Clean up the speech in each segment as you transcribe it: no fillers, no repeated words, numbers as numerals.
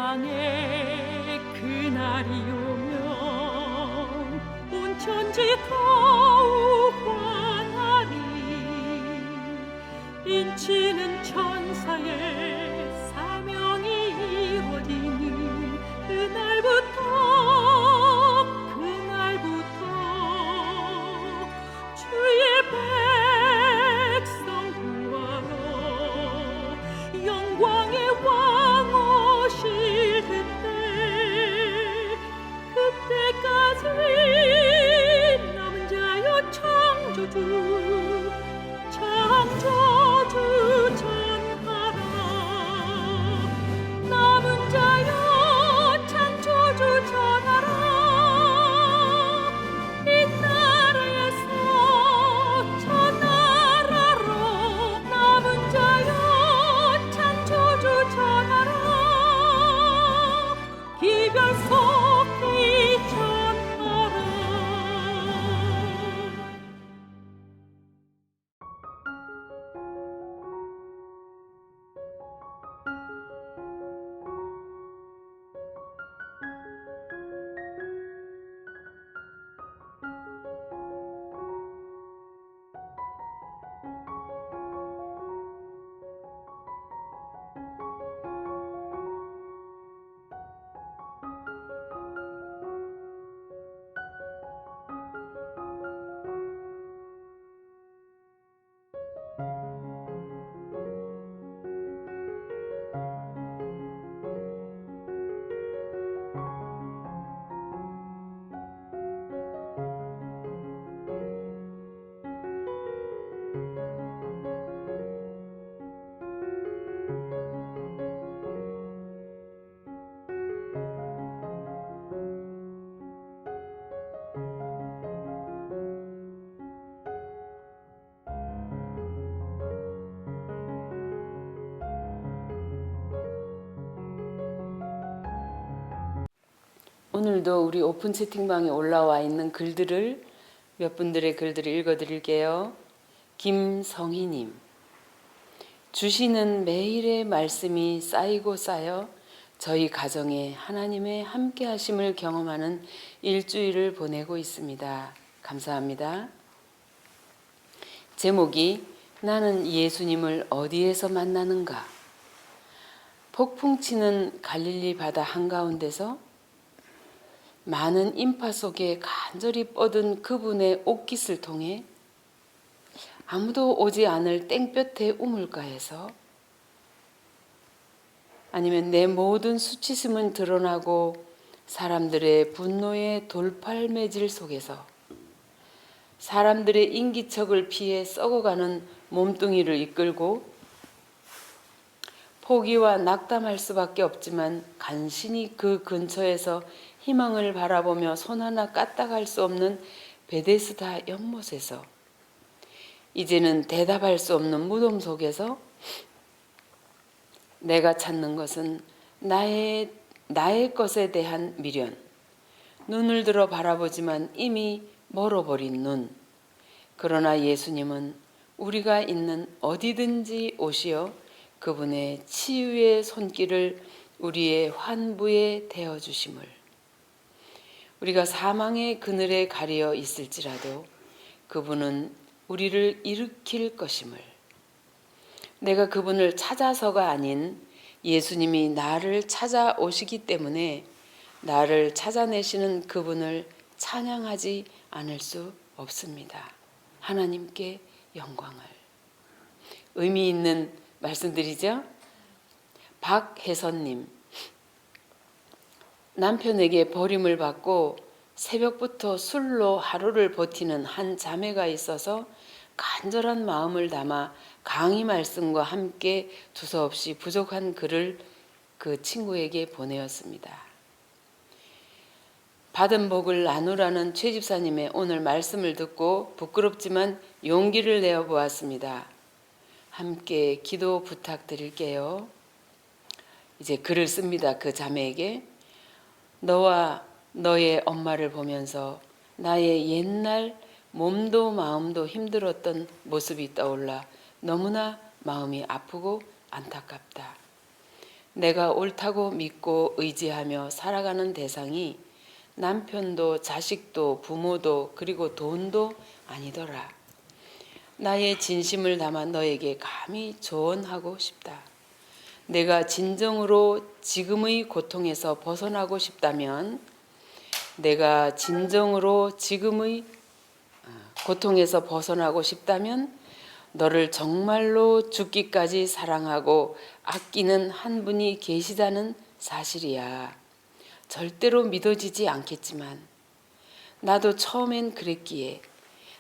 영광의 그날이 오면 온 천지 더욱 환하리. 인치는 천사의 사명이 이루어지는 그날부터 주의 백성 구하러 영광의 왕 오실 그때까지 남은 자여 창조주 전하라. 남은 자여 창조주 전하라. 이 나라에서 저 나라로 남은 자여 창조주 전하라. 기별 속히 전하라. 오늘도 우리 오픈 채팅방에 올라와 있는 글들을 몇 분들의 글들을 읽어드릴게요. 김성희님, 주시는 매일의 말씀이 쌓이고 쌓여 저희 가정에 하나님의 함께 하심을 경험하는 일주일을 보내고 있습니다. 감사합니다. 제목이 나는 예수님을 어디에서 만나는가? 폭풍치는 갈릴리 바다 한가운데서 많은 인파 속에 간절히 뻗은 그분의 옷깃을 통해 아무도 오지 않을 땡볕의 우물가에서, 아니면 내 모든 수치심은 드러나고 사람들의 분노의 돌팔매질 속에서 사람들의 인기척을 피해 썩어가는 몸뚱이를 이끌고 포기와 낙담할 수밖에 없지만 간신히 그 근처에서 희망을 바라보며 손 하나 까딱할 수 없는 베데스다 연못에서, 이제는 대답할 수 없는 무덤 속에서 내가 찾는 것은 나의 것에 대한 미련, 눈을 들어 바라보지만 이미 멀어버린 눈. 그러나 예수님은 우리가 있는 어디든지 오시어 그분의 치유의 손길을 우리의 환부에 대어주심을, 우리가 사망의 그늘에 가려 있을지라도 그분은 우리를 일으킬 것임을, 내가 그분을 찾아서가 아닌 예수님이 나를 찾아오시기 때문에 나를 찾아내시는 그분을 찬양하지 않을 수 없습니다. 하나님께 영광을. 의미 있는 말씀드리죠? 박혜선님, 남편에게 버림을 받고 새벽부터 술로 하루를 버티는 한 자매가 있어서 간절한 마음을 담아 강의 말씀과 함께 두서없이 부족한 글을 그 친구에게 보내었습니다. 받은 복을 나누라는 최 집사님의 오늘 말씀을 듣고 부끄럽지만 용기를 내어 보았습니다. 함께 기도 부탁드릴게요. 이제 글을 씁니다. 그 자매에게. 너와 너의 엄마를 보면서 나의 옛날 몸도 마음도 힘들었던 모습이 떠올라 너무나 마음이 아프고 안타깝다. 내가 옳다고 믿고 의지하며 살아가는 대상이 남편도 자식도 부모도 그리고 돈도 아니더라. 나의 진심을 담아 너에게 감히 조언하고 싶다. 내가 진정으로 지금의 고통에서 벗어나고 싶다면 내가 진정으로 지금의 고통에서 벗어나고 싶다면 너를 정말로 죽기까지 사랑하고 아끼는 한 분이 계시다는 사실이야. 절대로 믿어지지 않겠지만 나도 처음엔 그랬기에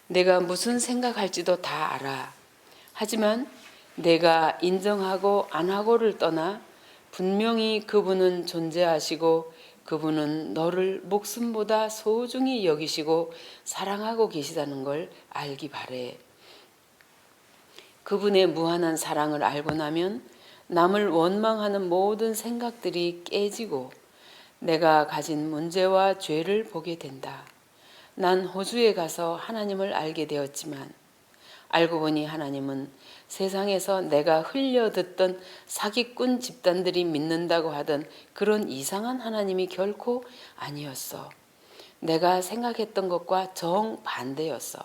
내가 무슨 생각할지도 다 알아. 하지만 내가 인정하고 안 하고를 떠나 분명히 그분은 존재하시고 그분은 너를 목숨보다 소중히 여기시고 사랑하고 계시다는 걸 알기 바래. 그분의 무한한 사랑을 알고 나면 남을 원망하는 모든 생각들이 깨지고 내가 가진 문제와 죄를 보게 된다. 난 호주에 가서 하나님을 알게 되었지만 알고 보니 하나님은 세상에서 내가 흘려듣던 사기꾼 집단들이 믿는다고 하던 그런 이상한 하나님이 결코 아니었어. 내가 생각했던 것과 정반대였어.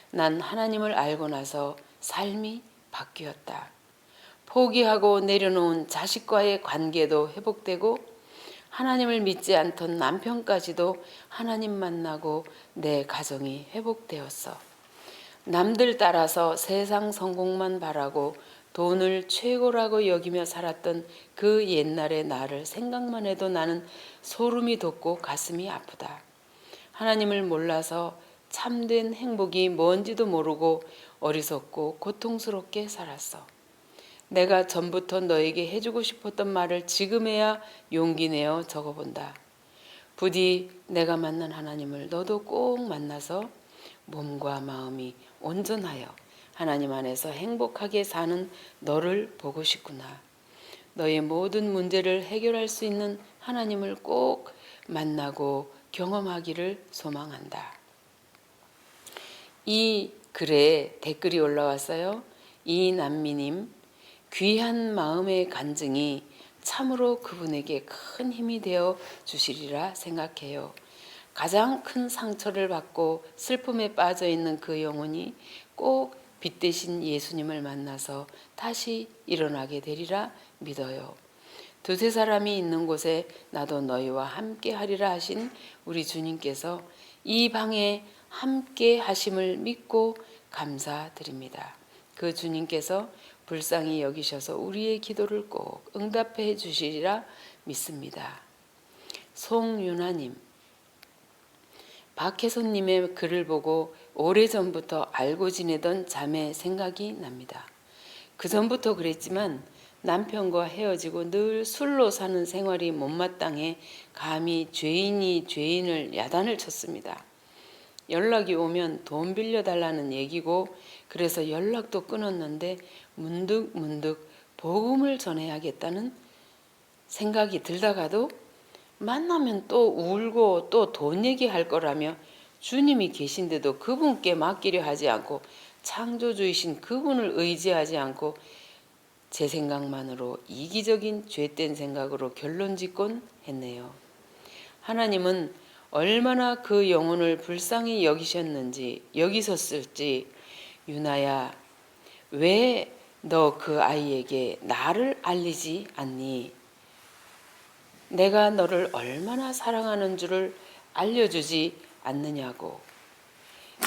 난 하나님을 알고 나서 삶이 바뀌었다. 포기하고 내려놓은 자식과의 관계도 회복되고 하나님을 믿지 않던 남편까지도 하나님 만나고 내 가정이 회복되었어. 남들 따라서 세상 성공만 바라고 돈을 최고라고 여기며 살았던 그 옛날의 나를 생각만 해도 나는 소름이 돋고 가슴이 아프다. 하나님을 몰라서 참된 행복이 뭔지도 모르고 어리석고 고통스럽게 살았어. 내가 전부터 너에게 해주고 싶었던 말을 지금에야 용기 내어 적어본다. 부디 내가 만난 하나님을 너도 꼭 만나서 몸과 마음이 온전하여 하나님 안에서 행복하게 사는 너를 보고 싶구나. 너의 모든 문제를 해결할 수 있는 하나님을 꼭 만나고 경험하기를 소망한다. 이 글에 댓글이 올라왔어요. 이남미님, 귀한 마음의 간증이 참으로 그분에게 큰 힘이 되어 주시리라 생각해요. 가장 큰 상처를 받고 슬픔에 빠져 있는 그 영혼이 꼭 빛 대신 예수님을 만나서 다시 일어나게 되리라 믿어요. 두세 사람이 있는 곳에 나도 너희와 함께 하리라 하신 우리 주님께서 이 방에 함께 하심을 믿고 감사드립니다. 그 주님께서 불쌍히 여기셔서 우리의 기도를 꼭 응답해 주시리라 믿습니다. 송윤아님, 박혜선님의 글을 보고 오래전부터 알고 지내던 자매 생각이 납니다. 그 전부터 그랬지만 남편과 헤어지고 늘 술로 사는 생활이 못마땅해 감히 죄인이 죄인을 야단을 쳤습니다. 연락이 오면 돈 빌려달라는 얘기고 그래서 연락도 끊었는데 문득 복음을 전해야겠다는 생각이 들다가도 만나면 또 울고 또 돈 얘기할 거라며 주님이 계신데도 그분께 맡기려 하지 않고 창조주이신 그분을 의지하지 않고 제 생각만으로 이기적인 죄된 생각으로 결론 짓곤 했네요. 하나님은 얼마나 그 영혼을 불쌍히 여기셨을지 유나야, 왜 너 그 아이에게 나를 알리지 않니? 내가 너를 얼마나 사랑하는 줄을 알려주지 않느냐고.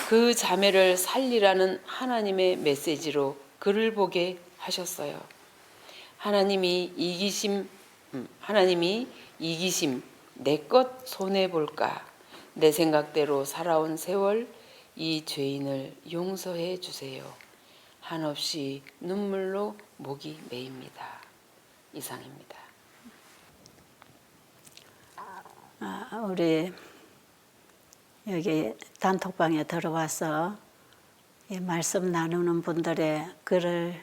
그 자매를 살리라는 하나님의 메시지로 글을 보게 하셨어요. 하나님이 이기심 내 것 손해볼까? 내 생각대로 살아온 세월 이 죄인을 용서해 주세요. 한없이 눈물로 목이 메입니다. 이상입니다. 우리 여기 단톡방에 들어와서 이 말씀 나누는 분들의 글을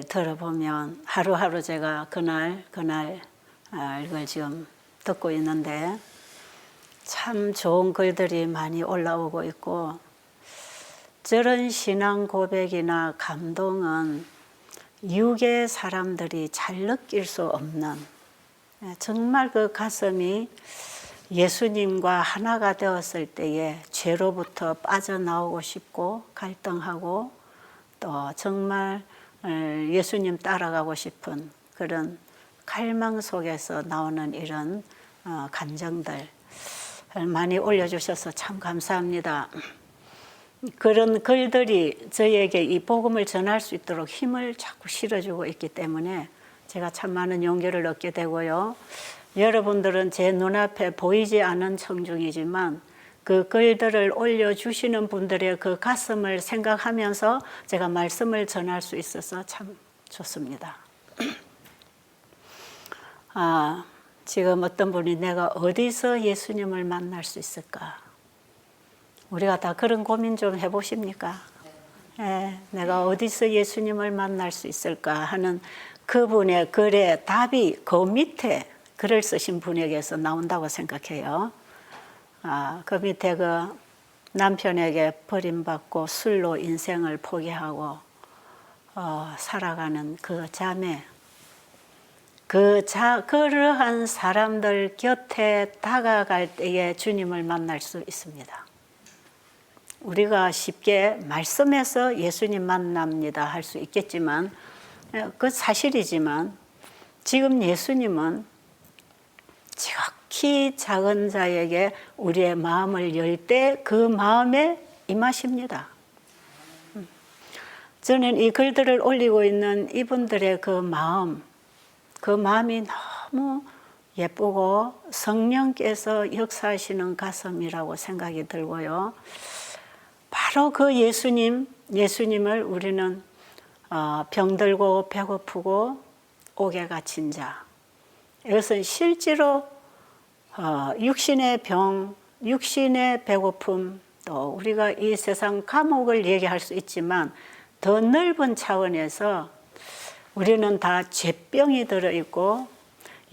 들어보면 하루하루 제가 그날 이걸 지금 듣고 있는데 참 좋은 글들이 많이 올라오고 있고 저런 신앙 고백이나 감동은 육의 사람들이 잘 느낄 수 없는 정말 그 가슴이 예수님과 하나가 되었을 때에 죄로부터 빠져나오고 싶고 갈등하고 또 정말 예수님 따라가고 싶은 그런 갈망 속에서 나오는 이런 감정들 많이 올려주셔서 참 감사합니다. 그런 글들이 저에게 이 복음을 전할 수 있도록 힘을 자꾸 실어주고 있기 때문에 제가 참 많은 용기를 얻게 되고요. 여러분들은 제 눈앞에 보이지 않은 청중이지만 그 글들을 올려주시는 분들의 그 가슴을 생각하면서 제가 말씀을 전할 수 있어서 참 좋습니다. 지금 어떤 분이 내가 어디서 예수님을 만날 수 있을까? 우리가 다 그런 고민 좀 해보십니까? 내가 어디서 예수님을 만날 수 있을까 하는 그분의 글의 답이 그 밑에 글을 쓰신 분에게서 나온다고 생각해요. 그 밑에 그 남편에게 버림받고 술로 인생을 포기하고 살아가는 그 자매, 그러한 사람들 곁에 다가갈 때에 주님을 만날 수 있습니다. 우리가 쉽게 말씀에서 예수님 만납니다 할 수 있겠지만 그 사실이지만 지금 예수님은 지극히 작은 자에게 우리의 마음을 열 때 그 마음에 임하십니다. 저는 이 글들을 올리고 있는 이분들의 그 마음이 너무 예쁘고 성령께서 역사하시는 가슴이라고 생각이 들고요. 바로 그 예수님을 우리는 병들고 배고프고 옥에 갇힌 자. 이것은 실제로 육신의 병, 육신의 배고픔, 또 우리가 이 세상 감옥을 얘기할 수 있지만 더 넓은 차원에서 우리는 다 죄병이 들어있고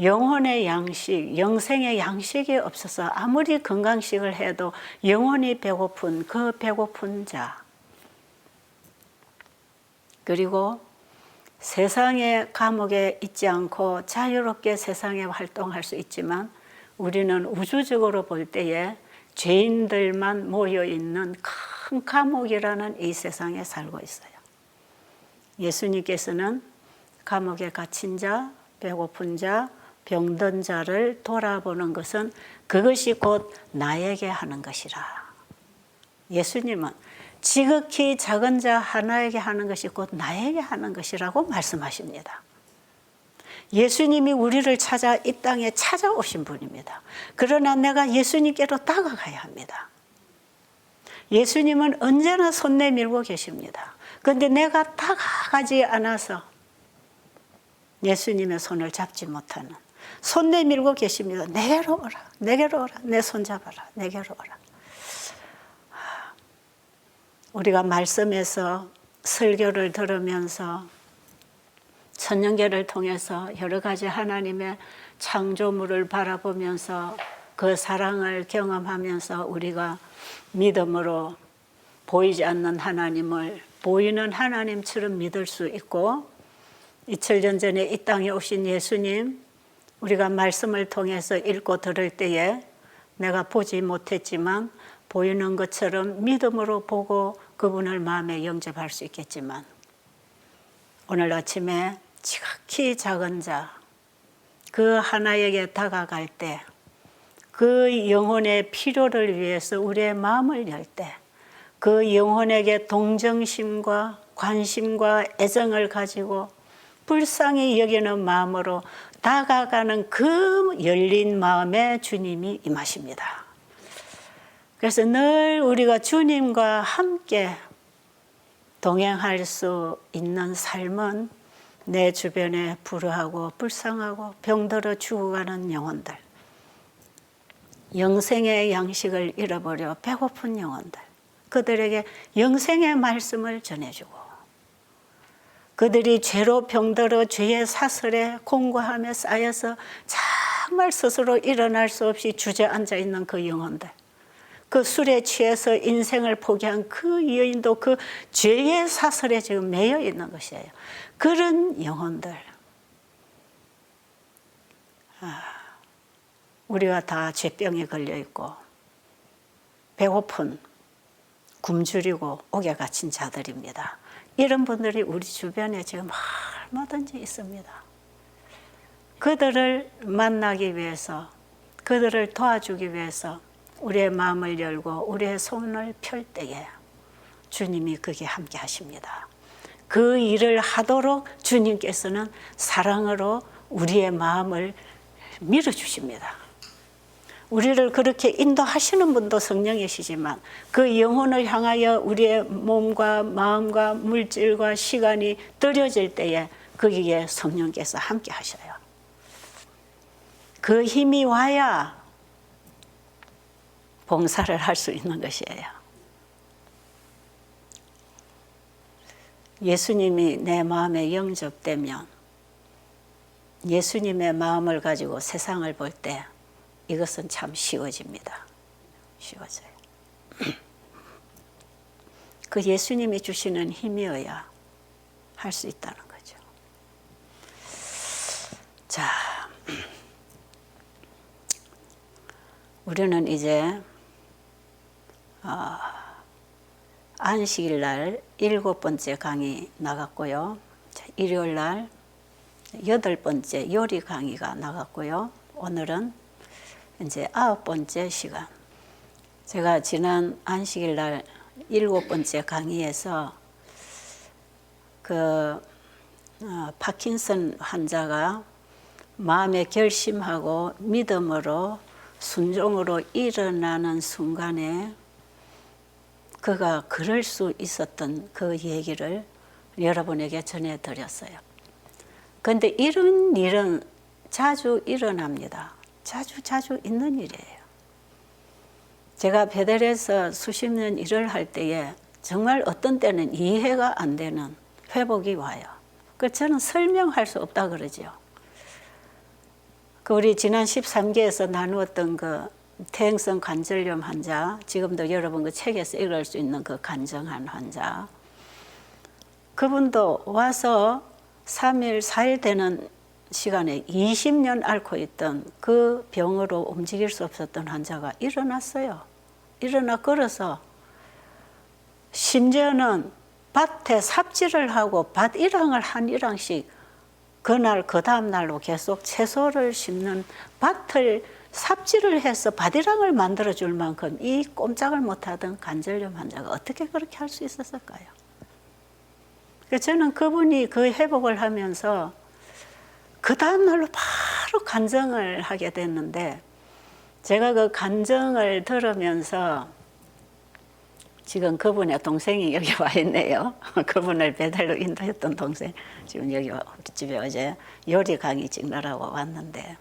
영혼의 양식, 영생의 양식이 없어서 아무리 건강식을 해도 영혼이 배고픈 그 배고픈 자. 그리고 세상의 감옥에 있지 않고 자유롭게 세상에 활동할 수 있지만 우리는 우주적으로 볼 때에 죄인들만 모여있는 큰 감옥이라는 이 세상에 살고 있어요. 예수님께서는 감옥에 갇힌 자, 배고픈 자, 병든 자를 돌아보는 것은 그것이 곧 나에게 하는 것이라. 예수님은 지극히 작은 자 하나에게 하는 것이 곧 나에게 하는 것이라고 말씀하십니다. 예수님이 우리를 찾아 이 땅에 찾아오신 분입니다. 그러나 내가 예수님께로 다가가야 합니다. 예수님은 언제나 손 내밀고 계십니다. 그런데 내가 다가가지 않아서 예수님의 손을 잡지 못하는, 손 내밀고 계십니다. 내게로 오라, 내게로 오라, 내 손 잡아라, 내게로 오라. 우리가 말씀에서 설교를 들으면서 천년계를 통해서 여러 가지 하나님의 창조물을 바라보면서 그 사랑을 경험하면서 우리가 믿음으로 보이지 않는 하나님을 보이는 하나님처럼 믿을 수 있고 2000년 전에 이 땅에 오신 예수님 우리가 말씀을 통해서 읽고 들을 때에 내가 보지 못했지만 보이는 것처럼 믿음으로 보고 그분을 마음에 영접할 수 있겠지만 오늘 아침에 지극히 작은 자 그 하나에게 다가갈 때 그 영혼의 필요를 위해서 우리의 마음을 열 때 그 영혼에게 동정심과 관심과 애정을 가지고 불쌍히 여기는 마음으로 다가가는 그 열린 마음에 주님이 임하십니다. 그래서 늘 우리가 주님과 함께 동행할 수 있는 삶은 내 주변에 불우하고 불쌍하고 병들어 죽어가는 영혼들, 영생의 양식을 잃어버려 배고픈 영혼들, 그들에게 영생의 말씀을 전해주고 그들이 죄로 병들어 죄의 사슬에 공고함에 쌓여서 정말 스스로 일어날 수 없이 주저앉아 있는 그 영혼들, 그 술에 취해서 인생을 포기한 그 여인도 그 죄의 사슬에 지금 매여 있는 것이에요. 그런 영혼들. 우리가 다 죄병에 걸려 있고 배고픈 굶주리고 옥에 갇힌 자들입니다. 이런 분들이 우리 주변에 지금 얼마든지 있습니다. 그들을 만나기 위해서, 그들을 도와주기 위해서 우리의 마음을 열고 우리의 손을 펼 때에 주님이 거기에 함께 하십니다. 그 일을 하도록 주님께서는 사랑으로 우리의 마음을 밀어주십니다. 우리를 그렇게 인도하시는 분도 성령이시지만 그 영혼을 향하여 우리의 몸과 마음과 물질과 시간이 들여질 때에 거기에 성령께서 함께 하셔요. 그 힘이 와야 봉사를 할 수 있는 것이에요. 예수님이 내 마음에 영접되면 예수님의 마음을 가지고 세상을 볼 때 이것은 참 쉬워집니다. 쉬워져요. 그 예수님이 주시는 힘이어야 할 수 있다는 거죠. 자, 우리는 이제 안식일 날 7번째 강의 나갔고요. 일요일 날 8번째 요리 강의가 나갔고요. 오늘은 이제 9번째 시간. 제가 지난 안식일 날 7번째 강의에서 파킨슨 환자가 마음의 결심하고 믿음으로 순종으로 일어나는 순간에 그가 그럴 수 있었던 그 얘기를 여러분에게 전해드렸어요. 그런데 이런 일은 자주 일어납니다. 자주 있는 일이에요. 제가 베델에서 수십 년 일을 할 때에 정말 어떤 때는 이해가 안 되는 회복이 와요. 그 저는 설명할 수 없다 그러죠. 우리 지난 13기에서 나누었던 그 퇴행성 관절염 환자, 지금도 여러분 그 책에서 읽을 수 있는 그 간증한 환자, 그분도 와서 3일, 4일 되는 시간에 20년 앓고 있던 그 병으로 움직일 수 없었던 환자가 일어났어요. 일어나 걸어서 심지어는 밭에 삽질을 하고 밭 일항을 한 일항씩 그날 그 다음 날로 계속 채소를 심는 밭을 삽질을 해서 밭 일항을 만들어 줄 만큼 이 꼼짝을 못하던 관절염 환자가 어떻게 그렇게 할 수 있었을까요? 저는 그분이 그 회복을 하면서 그 다음 날로 바로 간증을 하게 됐는데, 제가 그 간증을 들으면서 지금 그분의 동생이 여기 와 있네요. 그분을 배달로 인도했던 동생 지금 여기 우리 집에 어제 요리 강의 찍느라고 왔는데,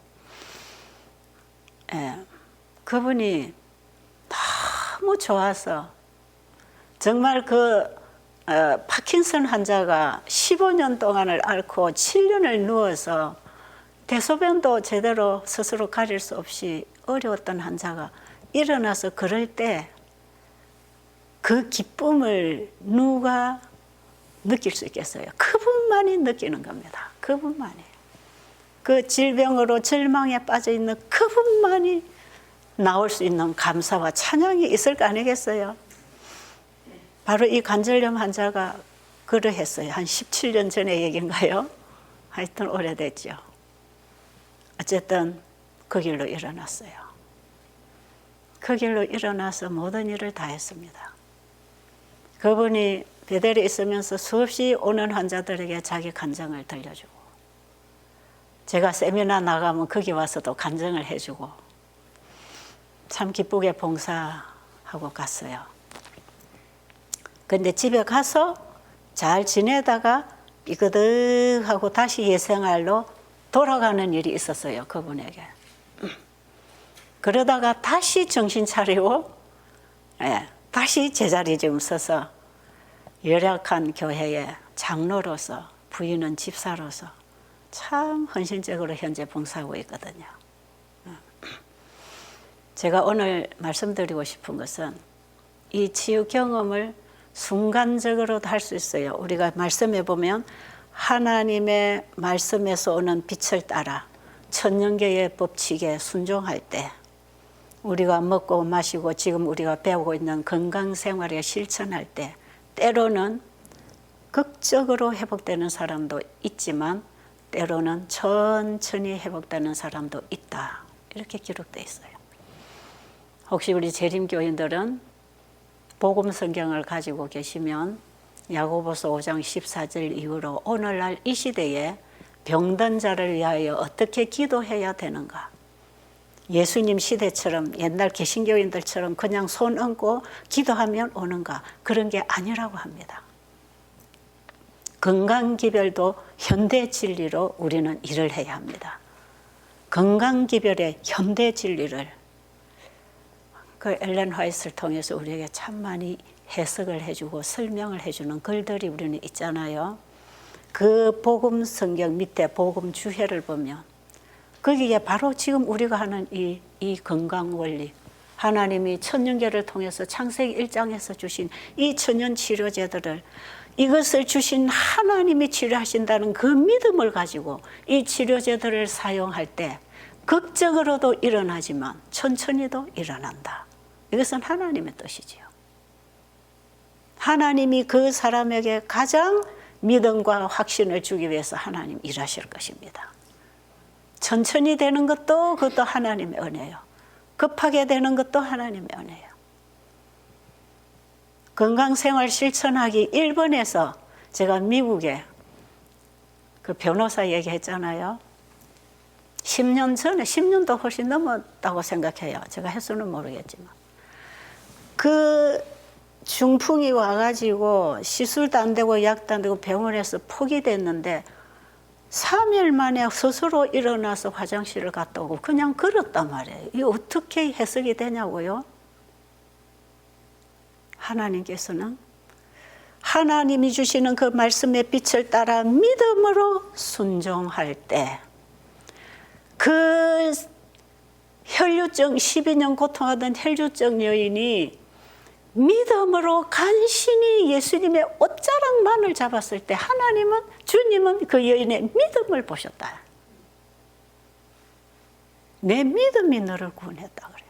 그분이 너무 좋아서 정말 파킨슨 환자가 15년 동안을 앓고 7년을 누워서 대소변도 제대로 스스로 가릴 수 없이 어려웠던 환자가 일어나서 그럴 때 그 기쁨을 누가 느낄 수 있겠어요? 그분만이 느끼는 겁니다. 그분만이. 그 질병으로 절망에 빠져 있는 그분만이 나올 수 있는 감사와 찬양이 있을 거 아니겠어요? 바로 이 관절염 환자가 그러했어요. 한 17년 전의 얘기인가요? 하여튼 오래됐죠. 어쨌든 그 길로 일어났어요. 그 길로 일어나서 모든 일을 다 했습니다. 그분이 베델에 있으면서 수없이 오는 환자들에게 자기 간증을 들려주고, 제가 세미나 나가면 거기 와서도 간증을 해주고, 참 기쁘게 봉사하고 갔어요. 근데 집에 가서 잘 지내다가 삐그덕하고 다시 예생활로 돌아가는 일이 있었어요, 그분에게. 그러다가 다시 정신 차리고, 다시 제자리 좀 서서 열악한 교회의 장로로서, 부인은 집사로서 참 헌신적으로 현재 봉사하고 있거든요. 제가 오늘 말씀드리고 싶은 것은 이 치유 경험을 순간적으로도 할 수 있어요. 우리가 말씀해 보면 하나님의 말씀에서 오는 빛을 따라 천년계의 법칙에 순종할 때 우리가 먹고 마시고 지금 우리가 배우고 있는 건강생활에 실천할 때 때로는 극적으로 회복되는 사람도 있지만 때로는 천천히 회복되는 사람도 있다. 이렇게 기록되어 있어요. 혹시 우리 재림교인들은 복음 성경을 가지고 계시면 야고보서 5장 14절 이후로 오늘날 이 시대에 병든 자를 위하여 어떻게 기도해야 되는가? 예수님 시대처럼 옛날 개신교인들처럼 그냥 손 얹고 기도하면 오는가? 그런 게 아니라고 합니다. 건강기별도 현대 진리로 우리는 일을 해야 합니다. 건강기별의 현대 진리를 그 엘렌 화이트를 통해서 우리에게 참 많이 해석을 해주고 설명을 해주는 글들이 우리는 있잖아요. 그 복음 성경 밑에 복음 주해를 보면 거기에 바로 지금 우리가 하는 이 건강 원리, 하나님이 천년계를 통해서 창세기 1장에서 주신 이 천연 치료제들을 이것을 주신 하나님이 치료하신다는 그 믿음을 가지고 이 치료제들을 사용할 때 극적으로도 일어나지만 천천히도 일어난다. 이것은 하나님의 뜻이지요. 하나님이 그 사람에게 가장 믿음과 확신을 주기 위해서 하나님 일하실 것입니다. 천천히 되는 것도 그것도 하나님의 은혜예요. 급하게 되는 것도 하나님의 은혜예요. 건강생활 실천하기 1번에서 제가 미국에 그 변호사 얘기했잖아요. 10년 전에, 10년도 훨씬 넘었다고 생각해요. 제가 횟수는 모르겠지만. 그 중풍이 와가지고 시술도 안 되고 약도 안 되고 병원에서 포기됐는데 3일 만에 스스로 일어나서 화장실을 갔다 오고 그냥 걸었단 말이에요. 이게 어떻게 해석이 되냐고요? 하나님께서는 하나님이 주시는 그 말씀의 빛을 따라 믿음으로 순종할 때 그 혈류증 12년 고통하던 혈류증 여인이 믿음으로 간신히 예수님의 옷자락만을 잡았을 때 하나님은 주님은 그 여인의 믿음을 보셨다. 내 믿음이 너를 구원했다 그래요.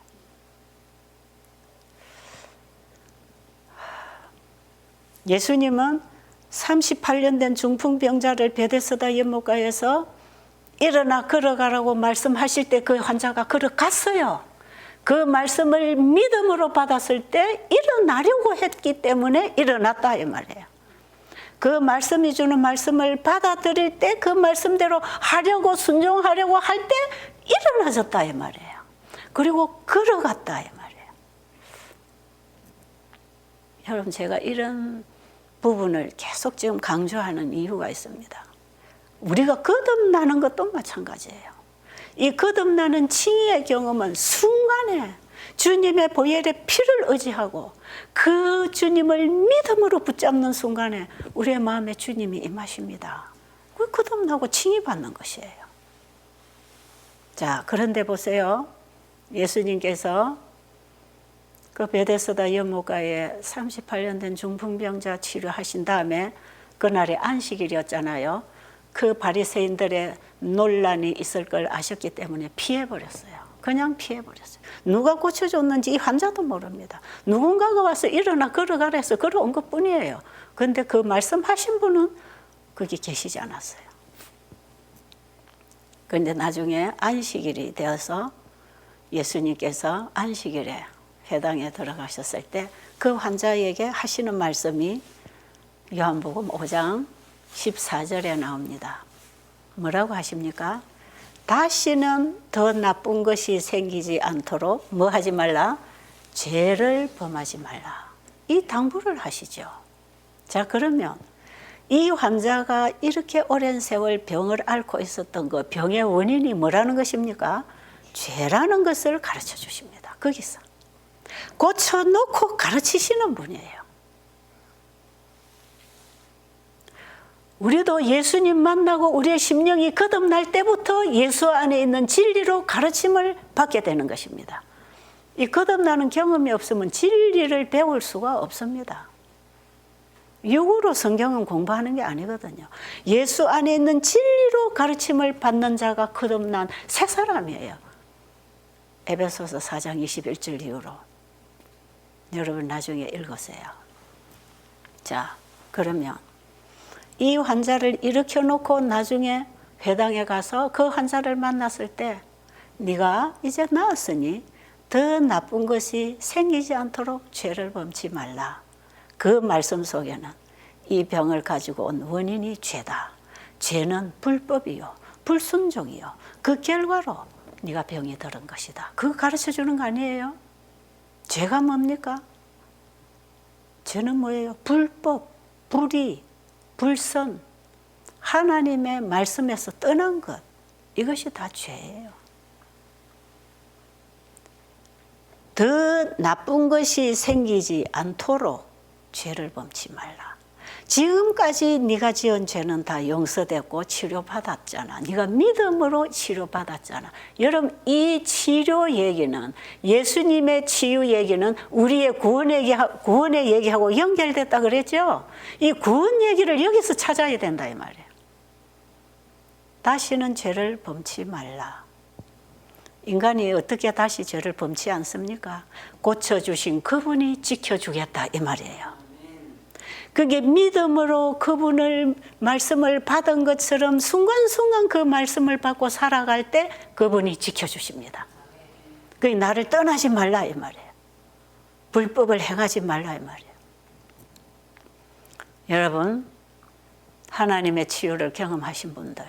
예수님은 38년 된 중풍병자를 베데스다 연못가에서 일어나 걸어가라고 말씀하실 때 그 환자가 걸어갔어요. 그 말씀을 믿음으로 받았을 때 일어나려고 했기 때문에 일어났다 이 말이에요. 그 말씀이 주는 말씀을 받아들일 때 그 말씀대로 하려고 순종하려고 할 때 일어나졌다 이 말이에요. 그리고 걸어갔다 이 말이에요. 여러분 제가 이런 부분을 계속 지금 강조하는 이유가 있습니다. 우리가 거듭나는 것도 마찬가지예요. 이 거듭나는 칭의의 경험은 순간에 주님의 보혈의 피를 의지하고 그 주님을 믿음으로 붙잡는 순간에 우리의 마음에 주님이 임하십니다. 그 거듭나고 칭의받는 것이에요. 자, 그런데 보세요. 예수님께서 그 베데스다 연못가에 38년 된 중풍병자 치료하신 다음에 그날이 안식일이었잖아요. 그 바리새인들의 논란이 있을 걸 아셨기 때문에 피해버렸어요. 그냥 피해버렸어요. 누가 고쳐줬는지 이 환자도 모릅니다. 누군가가 와서 일어나 걸어가라 해서 걸어온 것뿐이에요. 그런데 그 말씀하신 분은 거기 계시지 않았어요. 그런데 나중에 안식일이 되어서 예수님께서 안식일에 회당에 들어가셨을 때 그 환자에게 하시는 말씀이 요한복음 5장 14절에 나옵니다. 뭐라고 하십니까? 다시는 더 나쁜 것이 생기지 않도록 뭐 하지 말라? 죄를 범하지 말라. 이 당부를 하시죠. 자, 그러면 이 환자가 이렇게 오랜 세월 병을 앓고 있었던 거, 병의 원인이 뭐라는 것입니까? 죄라는 것을 가르쳐 주십니다. 거기서. 고쳐놓고 가르치시는 분이에요. 우리도 예수님 만나고 우리의 심령이 거듭날 때부터 예수 안에 있는 진리로 가르침을 받게 되는 것입니다. 이 거듭나는 경험이 없으면 진리를 배울 수가 없습니다. 육으로 성경은 공부하는 게 아니거든요. 예수 안에 있는 진리로 가르침을 받는 자가 거듭난 새 사람이에요. 에베소서 4장 21절 이후로. 여러분 나중에 읽으세요. 자, 그러면 이 환자를 일으켜 놓고 나중에 회당에 가서 그 환자를 만났을 때 네가 이제 나았으니 더 나쁜 것이 생기지 않도록 죄를 범치 말라. 그 말씀 속에는 이 병을 가지고 온 원인이 죄다. 죄는 불법이요, 불순종이요. 그 결과로 네가 병이 들은 것이다. 그거 가르쳐 주는 거 아니에요? 죄가 뭡니까? 죄는 뭐예요? 불법, 불의, 불선, 하나님의 말씀에서 떠난 것. 이것이 다 죄예요. 더 나쁜 것이 생기지 않도록 죄를 범치 말라. 지금까지 네가 지은 죄는 다 용서됐고 치료받았잖아. 네가 믿음으로 치료받았잖아. 여러분, 이 치료 얘기는, 예수님의 치유 얘기는 우리의 구원의 얘기하고 연결됐다 그랬죠. 이 구원 얘기를 여기서 찾아야 된다 이 말이에요. 다시는 죄를 범치 말라. 인간이 어떻게 다시 죄를 범치 않습니까? 고쳐주신 그분이 지켜주겠다 이 말이에요. 그게 믿음으로 그분을 말씀을 받은 것처럼 순간순간 그 말씀을 받고 살아갈 때 그분이 지켜주십니다. 그게 나를 떠나지 말라 이 말이에요. 불법을 행하지 말라 이 말이에요. 여러분, 하나님의 치유를 경험하신 분들,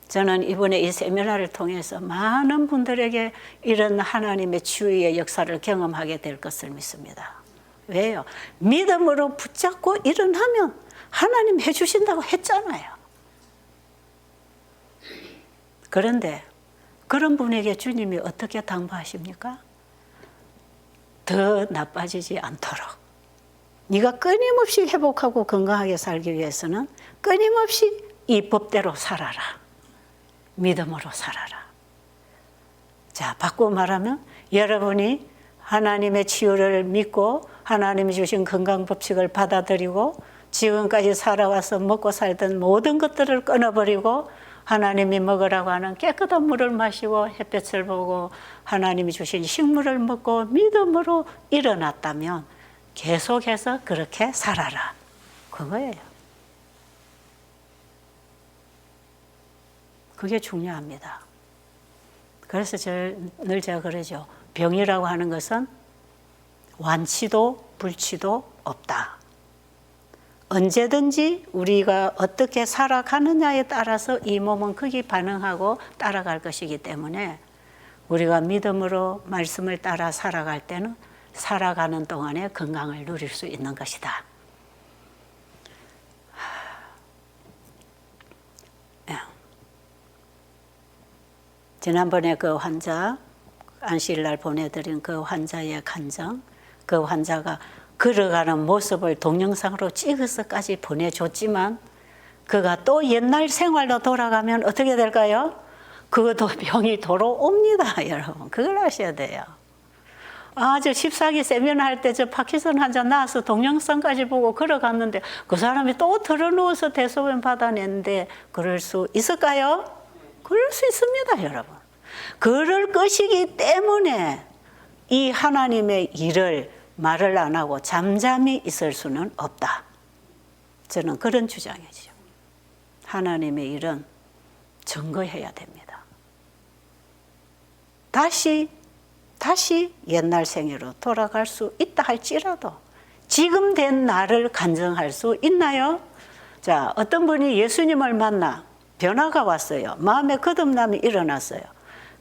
저는 이번에 이 세미나를 통해서 많은 분들에게 이런 하나님의 치유의 역사를 경험하게 될 것을 믿습니다. 왜요? 믿음으로 붙잡고 일어나면 하나님 해주신다고 했잖아요. 그런데 그런 분에게 주님이 어떻게 당부하십니까? 더 나빠지지 않도록. 네가 끊임없이 회복하고 건강하게 살기 위해서는 끊임없이 이 법대로 살아라. 믿음으로 살아라. 자, 바꾸어 말하면 여러분이 하나님의 치유를 믿고 하나님이 주신 건강 법칙을 받아들이고 지금까지 살아와서 먹고 살던 모든 것들을 끊어버리고 하나님이 먹으라고 하는 깨끗한 물을 마시고 햇볕을 보고 하나님이 주신 식물을 먹고 믿음으로 일어났다면 계속해서 그렇게 살아라. 그거예요. 그게 중요합니다. 그래서 늘 제가 그러죠. 병이라고 하는 것은 완치도 불치도 없다. 언제든지 우리가 어떻게 살아가느냐에 따라서 이 몸은 크게 반응하고 따라갈 것이기 때문에 우리가 믿음으로 말씀을 따라 살아갈 때는 살아가는 동안에 건강을 누릴 수 있는 것이다. 지난번에 그 환자, 안식일날 보내드린 그 환자의 간증, 그 환자가 걸어가는 모습을 동영상으로 찍어서까지 보내줬지만 그가 또 옛날 생활로 돌아가면 어떻게 될까요? 그것도 병이 돌아옵니다, 여러분. 그걸 아셔야 돼요. 저 14기 세미나 할 때 저 파킨슨 환자 나와서 동영상까지 보고 걸어갔는데 그 사람이 또 들어누워서 대소변 받아냈는데 그럴 수 있을까요? 그럴 수 있습니다, 여러분. 그럴 것이기 때문에 이 하나님의 일을 말을 안 하고 잠잠히 있을 수는 없다. 저는 그런 주장이죠. 하나님의 일은 증거해야 됩니다. 다시 옛날 생애로 돌아갈 수 있다 할지라도 지금 된 나를 간증할 수 있나요? 자, 어떤 분이 예수님을 만나 변화가 왔어요. 마음에 거듭남이 일어났어요.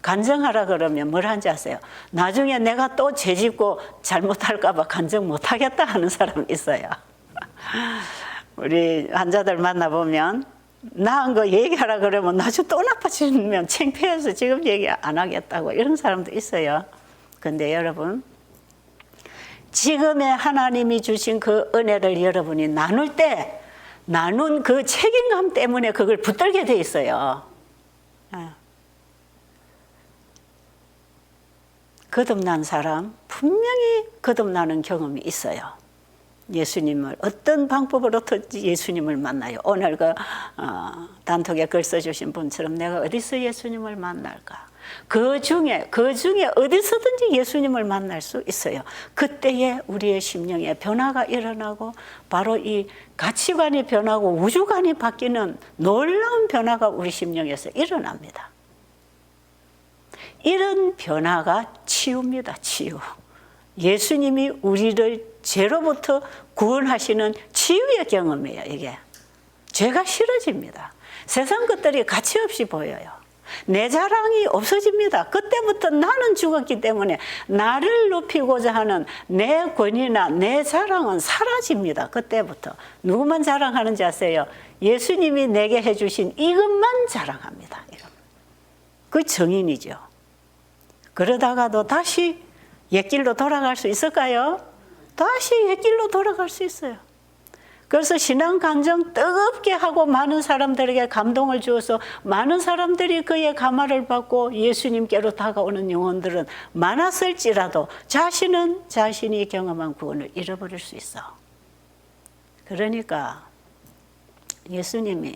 간증하라 그러면 뭘 한지 아세요? 나중에 내가 또 죄짓고 잘못할까 봐 간증 못하겠다 하는 사람 있어요. 우리 환자들 만나보면 나은 거 얘기하라 그러면 나중에 또 나빠지면 창피해서 지금 얘기 안 하겠다고 이런 사람도 있어요. 근데 여러분, 지금의 하나님이 주신 그 은혜를 여러분이 나눌 때 나눈 그 책임감 때문에 그걸 붙들게 돼 있어요. 거듭난 사람 분명히 거듭나는 경험이 있어요. 예수님을 어떤 방법으로든지 예수님을 만나요. 오늘 단톡에 글 써주신 분처럼 내가 어디서 예수님을 만날까? 그 중에 어디서든지 예수님을 만날 수 있어요. 그때에 우리의 심령에 변화가 일어나고 바로 이 가치관이 변하고 우주관이 바뀌는 놀라운 변화가 우리 심령에서 일어납니다. 이런 변화가 치유입니다. 치유. 예수님이 우리를 죄로부터 구원하시는 치유의 경험이에요. 이게 죄가 싫어집니다. 세상 것들이 가치 없이 보여요. 내 자랑이 없어집니다. 그때부터 나는 죽었기 때문에 나를 높이고자 하는 내 권위나 내 자랑은 사라집니다. 그때부터 누구만 자랑하는지 아세요? 예수님이 내게 해주신 이것만 자랑합니다. 그 정인이죠. 그러다가도 다시 옛길로 돌아갈 수 있을까요? 다시 옛길로 돌아갈 수 있어요. 그래서 신앙 간증 뜨겁게 하고 많은 사람들에게 감동을 주어서 많은 사람들이 그의 감화를 받고 예수님께로 다가오는 영혼들은 많았을지라도 자신은 자신이 경험한 구원을 잃어버릴 수 있어. 그러니까 예수님이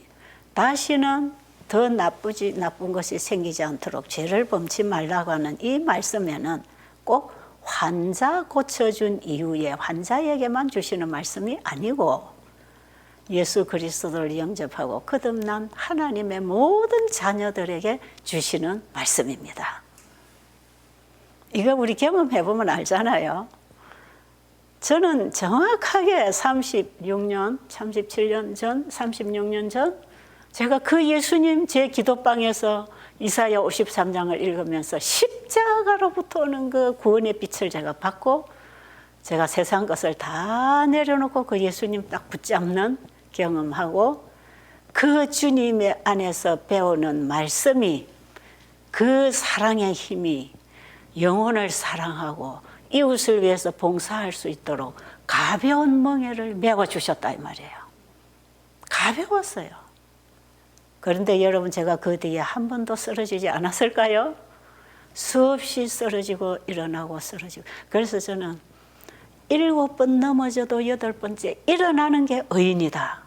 다시는 더 나쁜 것이 생기지 않도록 죄를 범치 말라고 하는 이 말씀에는 꼭 환자 고쳐준 이후에 환자에게만 주시는 말씀이 아니고 예수 그리스도를 영접하고 거듭난 하나님의 모든 자녀들에게 주시는 말씀입니다. 이거 우리 경험해보면 알잖아요. 저는 정확하게 36년, 37년 전, 36년 전 제가 그 예수님 제 기도방에서 이사야 53장을 읽으면서 십자가로부터 오는 그 구원의 빛을 제가 받고 제가 세상 것을 다 내려놓고 그 예수님 딱 붙잡는 경험하고 그 주님의 안에서 배우는 말씀이 그 사랑의 힘이 영혼을 사랑하고 이웃을 위해서 봉사할 수 있도록 가벼운 멍에를 메워주셨다 이 말이에요. 가벼웠어요. 그런데 여러분 제가 그 뒤에 한 번도 쓰러지지 않았을까요? 수없이 쓰러지고 일어나고 쓰러지고. 그래서 저는 7번 넘어져도 8번째 일어나는 게 의인이다.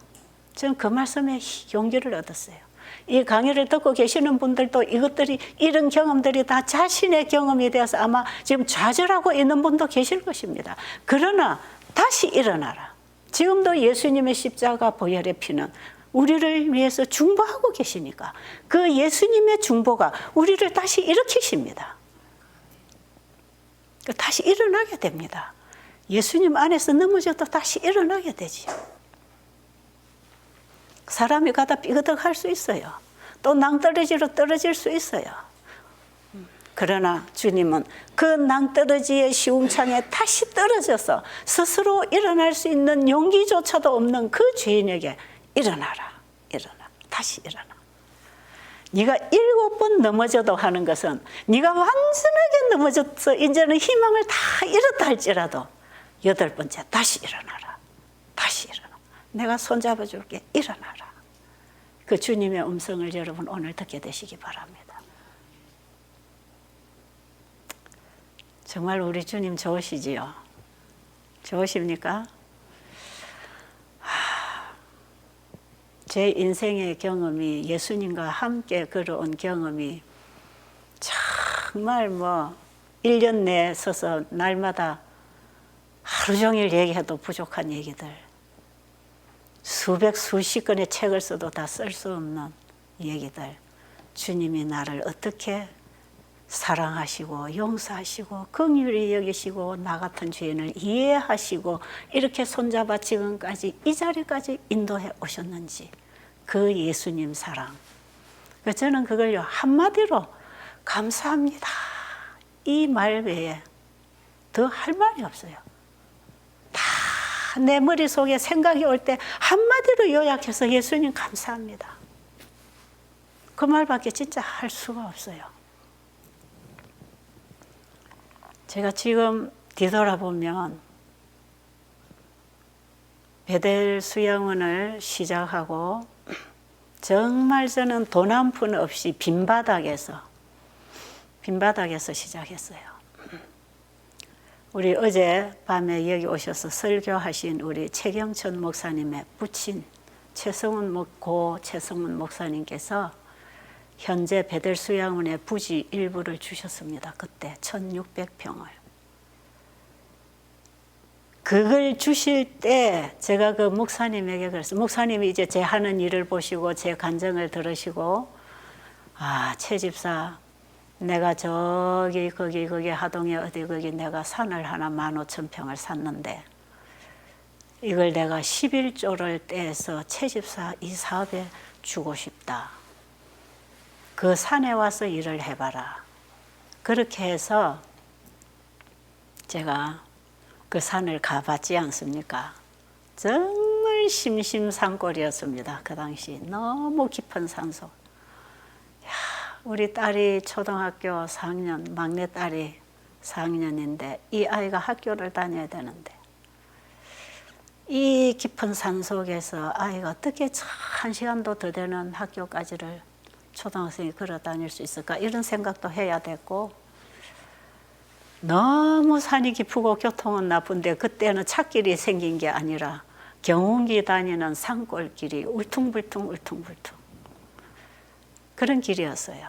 저는 그 말씀에 용기를 얻었어요. 이 강의를 듣고 계시는 분들도 이런 경험들이 다 자신의 경험이 되어서 아마 지금 좌절하고 있는 분도 계실 것입니다. 그러나 다시 일어나라. 지금도 예수님의 십자가 보혈의 피는 우리를 위해서 중보하고 계시니까 그 예수님의 중보가 우리를 다시 일으키십니다. 다시 일어나게 됩니다. 예수님 안에서 넘어져도 다시 일어나게 되지요. 사람이 가다 삐그덕할 수 있어요. 또 낭떠러지로 떨어질 수 있어요. 그러나 주님은 그 낭떠러지의 시궁창에 다시 떨어져서 스스로 일어날 수 있는 용기조차도 없는 그 죄인에게 일어나라, 일어나, 다시 일어나. 네가 7번 넘어져도 하는 것은 네가 완전하게 넘어져서 이제는 희망을 다 잃었다 할지라도 8번째 다시 일어나라, 다시 일어나. 내가 손잡아 줄게, 일어나라. 그 주님의 음성을 여러분 오늘 듣게 되시기 바랍니다. 정말 우리 주님 좋으시지요? 좋으십니까? 제 인생의 경험이 예수님과 함께 걸어온 경험이 정말 1년 내에 서서 날마다 하루 종일 얘기해도 부족한 얘기들, 수십 권의 책을 써도 다 쓸 수 없는 얘기들, 주님이 나를 어떻게 사랑하시고 용서하시고 긍휼히 여기시고 나 같은 죄인을 이해하시고 이렇게 손잡아 지금까지 이 자리까지 인도해 오셨는지 그 예수님 사랑. 저는 그걸요 한마디로 감사합니다 이 말 외에 더 할 말이 없어요. 다 내 머릿속에 생각이 올 때 한마디로 요약해서 예수님 감사합니다. 그 말밖에 진짜 할 수가 없어요. 제가 지금 뒤돌아보면 베델 수영원을 시작하고 정말 저는 돈 한 푼 없이 빈바닥에서 시작했어요. 우리 어젯밤에 여기 오셔서 설교하신 우리 최경천 목사님의 부친 고 최성훈 목사님께서 현재 베델수양원의 부지 일부를 주셨습니다. 그때 1600평을. 그걸 주실 때 제가 그 목사님에게 그랬어요. 목사님이 이제 제 하는 일을 보시고 제 간증을 들으시고 최 집사 내가 저기 거기 하동에 어디 거기 내가 산을 하나 15,000평을 샀는데 이걸 내가 11조를 떼서 최 집사 이 사업에 주고 싶다. 그 산에 와서 일을 해봐라. 그렇게 해서 제가 그 산을 가봤지 않습니까? 정말 심심산골이었습니다. 그 당시 너무 깊은 산속. 우리 딸이 초등학교 4학년, 막내 딸이 4학년인데 이 아이가 학교를 다녀야 되는데 이 깊은 산속에서 아이가 어떻게 1시간도 더 되는 학교까지를 초등학생이 걸어 다닐 수 있을까 이런 생각도 해야 됐고 너무 산이 깊고 교통은 나쁜데 그때는 찻길이 생긴 게 아니라 경운기 다니는 산골길이 울퉁불퉁 그런 길이었어요.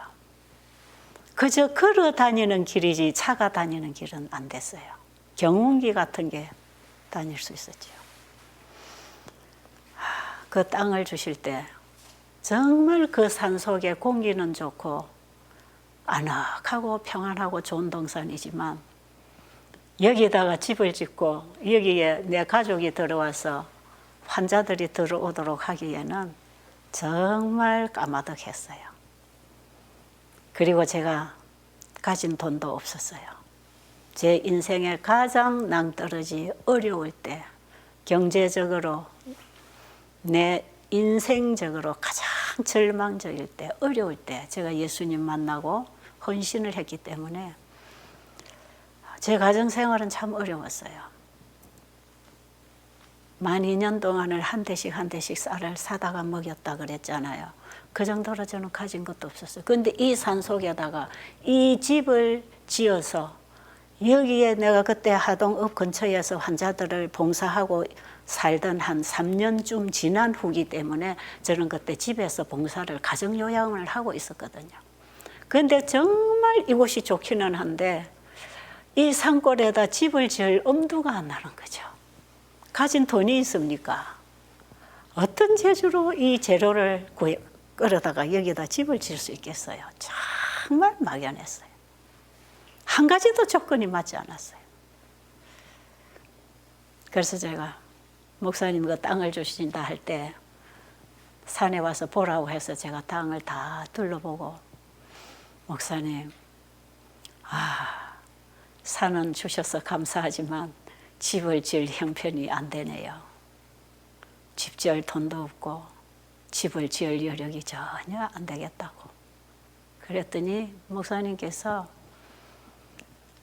그저 걸어 다니는 길이지 차가 다니는 길은 안 됐어요. 경운기 같은 게 다닐 수 있었죠. 그 땅을 주실 때 정말 그 산속에 공기는 좋고 아늑하고 평안하고 좋은 동산이지만 여기다가 집을 짓고 여기에 내 가족이 들어와서 환자들이 들어오도록 하기에는 정말 까마득했어요. 그리고 제가 가진 돈도 없었어요. 제 인생에 가장 낭떠러지 어려울 때 경제적으로 내 인생적으로 가장 절망적일 때 어려울 때 제가 예수님 만나고 헌신을 했기 때문에 제 가정생활은 참 어려웠어요. 만 2년 동안을 한 대씩 쌀을 사다가 먹였다 그랬잖아요. 그 정도로 저는 가진 것도 없었어요. 그런데 이 산속에다가 이 집을 지어서 여기에 내가 그때 하동읍 근처에서 환자들을 봉사하고 살던 한 3년쯤 지난 후기 때문에 저는 그때 집에서 봉사를 가정요양을 하고 있었거든요. 그런데 정말 이곳이 좋기는 한데 이 산골에다 집을 지을 엄두가 안 나는 거죠. 가진 돈이 있습니까? 어떤 재주로 이 재료를 끌어다가 여기다 집을 지을 수 있겠어요? 정말 막연했어요. 한 가지도 조건이 맞지 않았어요. 그래서 제가 목사님 그 땅을 주신다 할 때 산에 와서 보라고 해서 제가 땅을 다 둘러보고 목사님, 산은 주셔서 감사하지만 집을 지을 형편이 안 되네요. 집 지을 돈도 없고 집을 지을 여력이 전혀 안 되겠다고. 그랬더니 목사님께서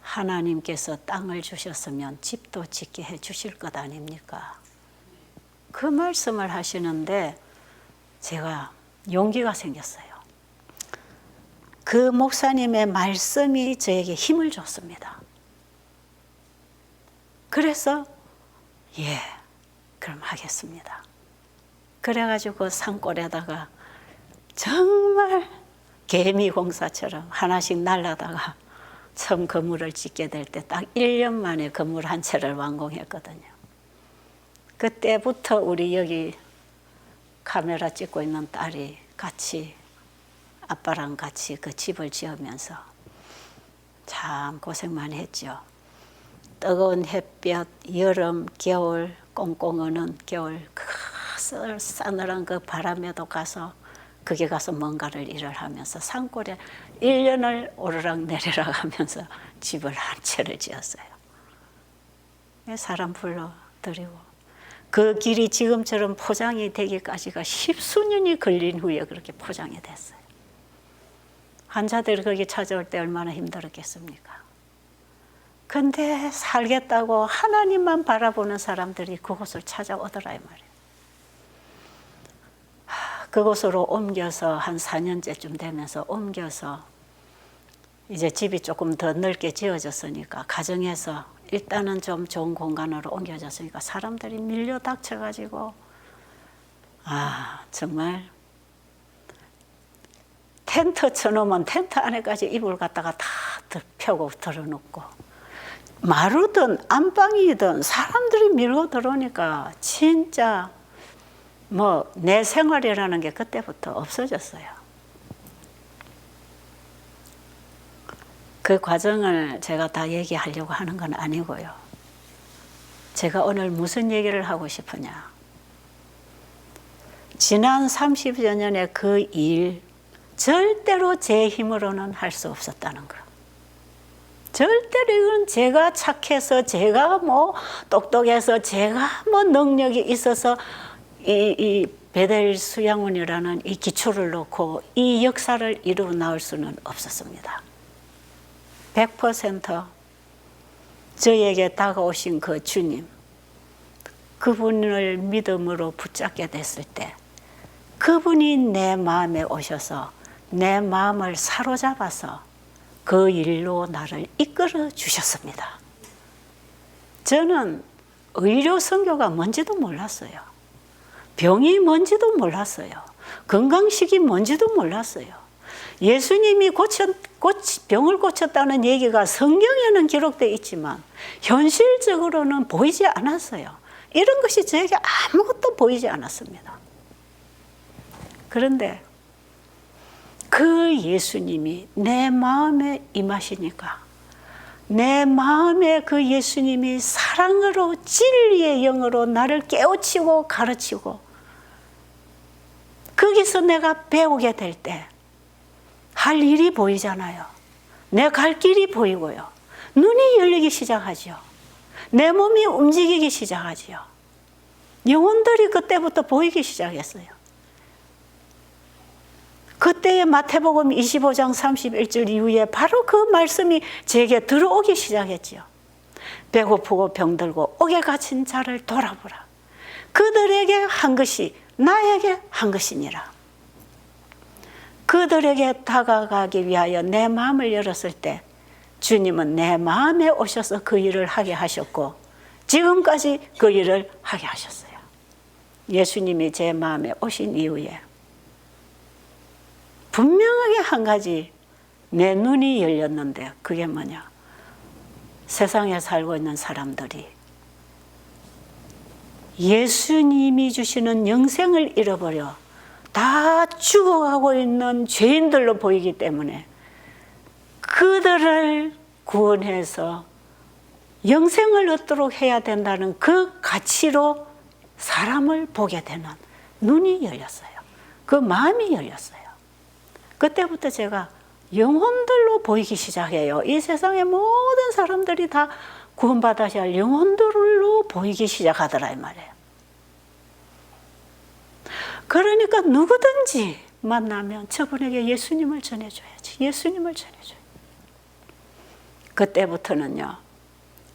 하나님께서 땅을 주셨으면 집도 짓게 해 주실 것 아닙니까? 그 말씀을 하시는데 제가 용기가 생겼어요. 그 목사님의 말씀이 저에게 힘을 줬습니다. 그래서 그럼 하겠습니다. 그래가지고 산골에다가 정말 개미공사처럼 하나씩 날라다가 처음 건물을 짓게 될 때 딱 1년 만에 건물 한 채를 완공했거든요. 그때부터 우리 여기 카메라 찍고 있는 딸이 같이 아빠랑 같이 그 집을 지으면서 참 고생 많이 했죠. 뜨거운 햇볕, 여름, 겨울, 꽁꽁 어는 겨울, 그 싸늘한 그 바람에도 가서 거기 가서 뭔가를 일을 하면서 산골에 1년을 오르락 내리락 하면서 집을 한 채를 지었어요. 사람 불러드리고 그 길이 지금처럼 포장이 되기까지가 10수년이 걸린 후에 그렇게 포장이 됐어요. 환자들이 거기 찾아올 때 얼마나 힘들었겠습니까? 근데 살겠다고 하나님만 바라보는 사람들이 그곳을 찾아오더라 이 말이에요. 그곳으로 옮겨서 한 4년째쯤 되면서 옮겨서 이제 집이 조금 더 넓게 지어졌으니까 가정에서 일단은 좀 좋은 공간으로 옮겨졌으니까 사람들이 밀려 닥쳐가지고 정말 텐트 쳐놓으면 텐트 안에까지 이불 갖다가 다 펴고 들어놓고 마루든 안방이든 사람들이 밀고 들어오니까 진짜 뭐 내 생활이라는 게 그때부터 없어졌어요. 그 과정을 제가 다 얘기하려고 하는 건 아니고요. 제가 오늘 무슨 얘기를 하고 싶으냐. 지난 30여 년의 그 일, 절대로 제 힘으로는 할 수 없었다는 거. 절대로 이건 제가 착해서, 제가 뭐 똑똑해서, 제가 뭐 능력이 있어서 이 베델 수양원이라는 이 기초를 놓고 이 역사를 이루어 나올 수는 없었습니다. 100% 저에게 다가오신 그 주님, 그분을 믿음으로 붙잡게 됐을 때 그분이 내 마음에 오셔서 내 마음을 사로잡아서 그 일로 나를 이끌어 주셨습니다. 저는 의료 선교가 뭔지도 몰랐어요. 병이 뭔지도 몰랐어요. 건강식이 뭔지도 몰랐어요. 예수님이 병을 고쳤다는 얘기가 성경에는 기록되어 있지만 현실적으로는 보이지 않았어요. 이런 것이 저에게 아무것도 보이지 않았습니다. 그런데 그 예수님이 내 마음에 임하시니까 내 마음에 그 예수님이 사랑으로 진리의 영으로 나를 깨우치고 가르치고 거기서 내가 배우게 될 때 할 일이 보이잖아요. 내 갈 길이 보이고요. 눈이 열리기 시작하죠. 내 몸이 움직이기 시작하지요. 영혼들이 그때부터 보이기 시작했어요. 그때의 마태복음 25장 31절 이후에 바로 그 말씀이 제게 들어오기 시작했지요. 배고프고 병들고 옥에 갇힌 자를 돌아보라. 그들에게 한 것이 나에게 한 것이니라. 그들에게 다가가기 위하여 내 마음을 열었을 때 주님은 내 마음에 오셔서 그 일을 하게 하셨고 지금까지 그 일을 하게 하셨어요. 예수님이 제 마음에 오신 이후에 분명하게 한 가지 내 눈이 열렸는데 그게 뭐냐. 세상에 살고 있는 사람들이 예수님이 주시는 영생을 잃어버려 다 죽어가고 있는 죄인들로 보이기 때문에 그들을 구원해서 영생을 얻도록 해야 된다는 그 가치로 사람을 보게 되는 눈이 열렸어요. 그 마음이 열렸어요. 그때부터 제가 영혼들로 보이기 시작해요. 이 세상의 모든 사람들이 다 구원받아야 할 영혼들로 보이기 시작하더라 이 말이에요. 그러니까 누구든지 만나면 저분에게 예수님을 전해줘야지. 예수님을 전해줘요. 그때부터는요.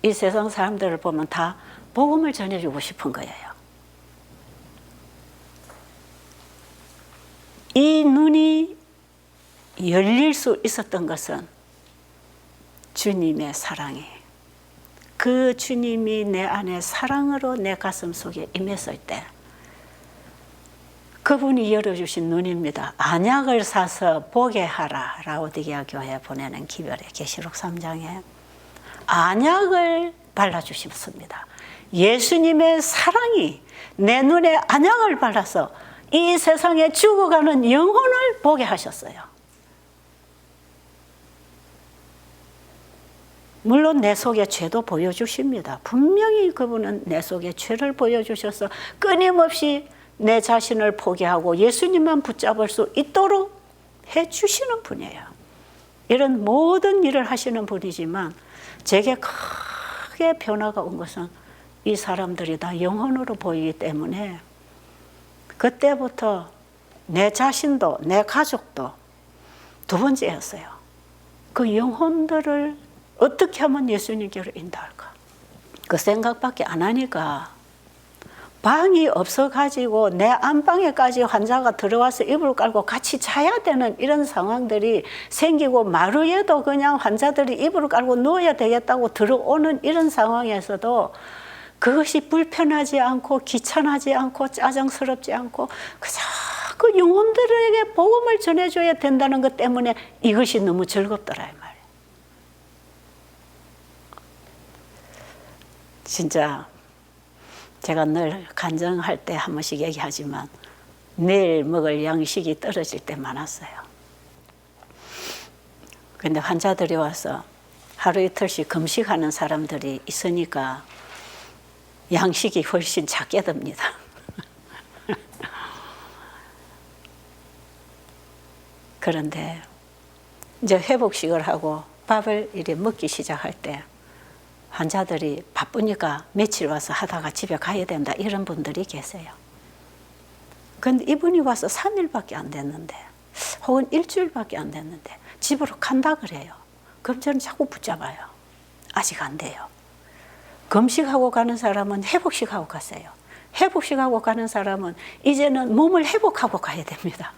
이 세상 사람들을 보면 다 복음을 전해주고 싶은 거예요. 이 눈이 열릴 수 있었던 것은 주님의 사랑이, 그 주님이 내 안에 사랑으로 내 가슴 속에 임했을 때 그분이 열어주신 눈입니다. 안약을 사서 보게 하라. 라오디게아 교회에 보내는 기별의 계시록 3장에 안약을 발라주셨습니다. 예수님의 사랑이 내 눈에 안약을 발라서 이 세상에 죽어가는 영혼을 보게 하셨어요. 물론 내 속에 죄도 보여주십니다. 분명히 그분은 내 속에 죄를 보여주셔서 끊임없이 내 자신을 포기하고 예수님만 붙잡을 수 있도록 해주시는 분이에요. 이런 모든 일을 하시는 분이지만 제게 크게 변화가 온 것은 이 사람들이 다 영혼으로 보이기 때문에 그때부터 내 자신도 내 가족도 두 번째였어요. 그 영혼들을 어떻게 하면 예수님께로 인도할까? 그 생각밖에 안 하니까 방이 없어가지고 내 안방에까지 환자가 들어와서 이불 깔고 같이 자야 되는 이런 상황들이 생기고 마루에도 그냥 환자들이 이불을 깔고 누워야 되겠다고 들어오는 이런 상황에서도 그것이 불편하지 않고 귀찮아지 않고 짜증스럽지 않고 그저 그 영혼들에게 복음을 전해줘야 된다는 것 때문에 이것이 너무 즐겁더라 이 말이에요. 진짜 제가 늘 간증할 때 한 번씩 얘기하지만 내일 먹을 양식이 떨어질 때 많았어요. 근데 환자들이 와서 하루 이틀씩 금식하는 사람들이 있으니까 양식이 훨씬 작게 듭니다. 그런데 이제 회복식을 하고 밥을 이렇게 먹기 시작할 때 환자들이 바쁘니까 며칠 와서 하다가 집에 가야 된다 이런 분들이 계세요. 근데 이분이 와서 3일밖에 안 됐는데 혹은 일주일밖에 안 됐는데 집으로 간다 그래요. 그럼 저는 자꾸 붙잡아요. 아직 안 돼요. 금식하고 가는 사람은 회복식하고 가세요. 회복식하고 가는 사람은 이제는 몸을 회복하고 가야 됩니다.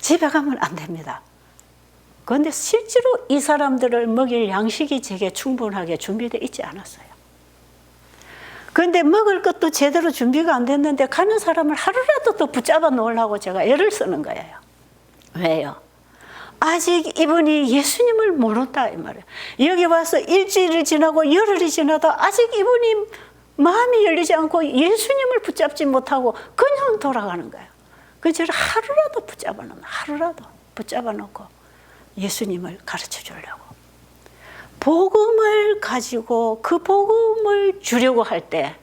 집에 가면 안 됩니다. 그런데 실제로 이 사람들을 먹일 양식이 제게 충분하게 준비되어 있지 않았어요. 그런데 먹을 것도 제대로 준비가 안 됐는데 가는 사람을 하루라도 더 붙잡아 놓으려고 제가 애를 쓰는 거예요. 왜요? 아직 이분이 예수님을 모른다 이 말이에요. 여기 와서 일주일이 지나고 열흘이 지나도 아직 이분이 마음이 열리지 않고 예수님을 붙잡지 못하고 그냥 돌아가는 거예요. 그래서 저를 하루라도 붙잡아 놓는, 하루라도 붙잡아 놓고 예수님을 가르쳐 주려고. 복음을 가지고 그 복음을 주려고 할 때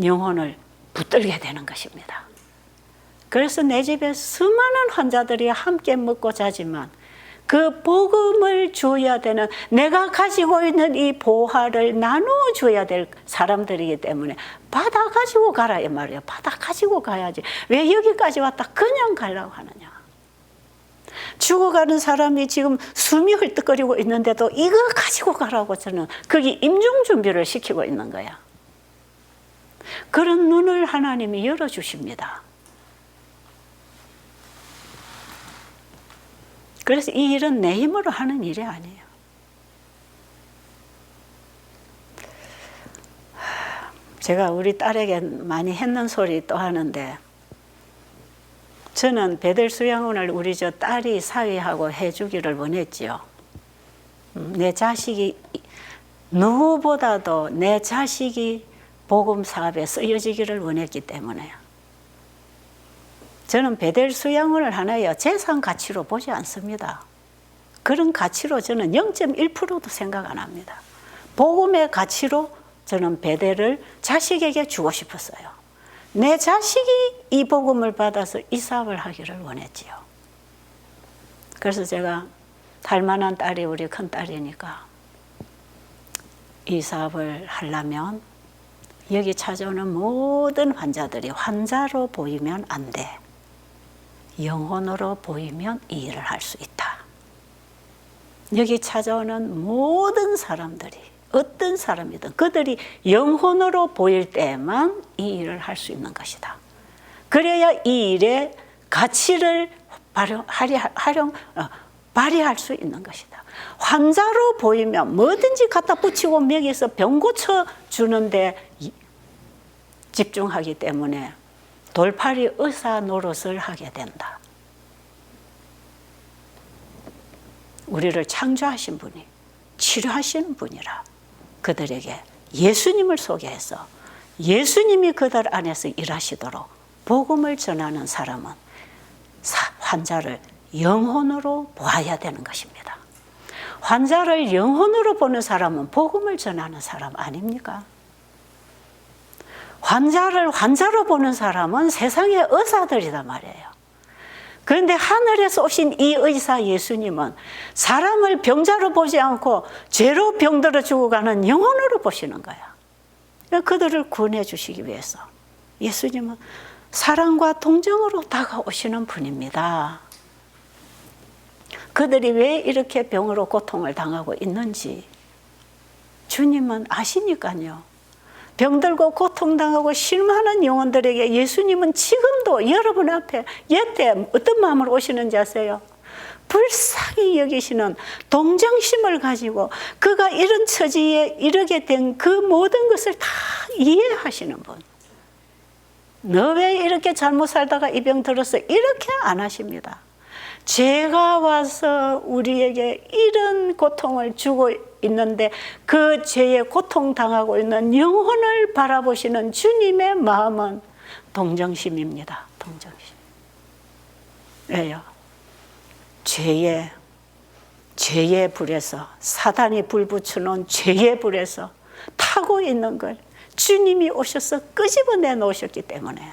영혼을 붙들게 되는 것입니다. 그래서 내 집에 수많은 환자들이 함께 먹고 자지만 그 복음을 줘야 되는, 내가 가지고 있는 이 보화를 나누어 줘야 될 사람들이기 때문에 받아 가지고 가라 이 말이에요. 받아 가지고 가야지. 왜 여기까지 왔다 그냥 가려고 하느냐. 죽어가는 사람이 지금 숨이 헐떡거리고 있는데도 이거 가지고 가라고 저는 거기 임종 준비를 시키고 있는 거야. 그런 눈을 하나님이 열어주십니다. 그래서 이 일은 내 힘으로 하는 일이 아니에요. 제가 우리 딸에게 많이 했는 소리 또 하는데, 저는 배들 수양원을 우리 저 딸이 사회하고 해주기를 원했지요. 내 자식이, 누구보다도 내 자식이 복음 사업에 쓰여지기를 원했기 때문에 저는 베델 수양원을 하나의 재산 가치로 보지 않습니다. 그런 가치로 저는 0.1%도 생각 안 합니다. 복음의 가치로 저는 베델을 자식에게 주고 싶었어요. 내 자식이 이 복음을 받아서 이 사업을 하기를 원했지요. 그래서 제가 할 만한 딸이 우리 큰 딸이니까 이 사업을 하려면 여기 찾아오는 모든 환자들이 환자로 보이면 안 돼. 영혼으로 보이면 이 일을 할 수 있다. 여기 찾아오는 모든 사람들이 어떤 사람이든 그들이 영혼으로 보일 때만 이 일을 할 수 있는 것이다. 그래야 이 일의 가치를 발휘할 수 있는 것이다. 환자로 보이면 뭐든지 갖다 붙이고 먹여서 병 고쳐주는데 집중하기 때문에 돌팔이 의사 노릇을 하게 된다. 우리를 창조하신 분이, 치료하시는 분이라 그들에게 예수님을 소개해서 예수님이 그들 안에서 일하시도록 복음을 전하는 사람은 환자를 영혼으로 보아야 되는 것입니다. 환자를 영혼으로 보는 사람은 복음을 전하는 사람 아닙니까? 환자를 환자로 보는 사람은 세상의 의사들이란 말이에요. 그런데 하늘에서 오신 이 의사 예수님은 사람을 병자로 보지 않고 죄로 병들어 죽어가는 영혼으로 보시는 거야. 그들을 구원해 주시기 위해서 예수님은 사랑과 동정으로 다가오시는 분입니다. 그들이 왜 이렇게 병으로 고통을 당하고 있는지 주님은 아시니까요. 병들고 고통당하고 실망하는 영혼들에게 예수님은 지금도 여러분 앞에 예때 어떤 마음으로 오시는지 아세요? 불쌍히 여기시는 동정심을 가지고 그가 이런 처지에 이르게 된 그 모든 것을 다 이해하시는 분. 너 왜 이렇게 잘못 살다가 이 병 들었어? 이렇게 안 하십니다. 죄가 와서 우리에게 이런 고통을 주고 있는데 그 죄에 고통당하고 있는 영혼을 바라보시는 주님의 마음은 동정심입니다. 동정심. 왜요? 죄의 불에서, 사단이 불 붙여놓은 죄의 불에서 타고 있는 걸 주님이 오셔서 끄집어내 놓으셨기 때문에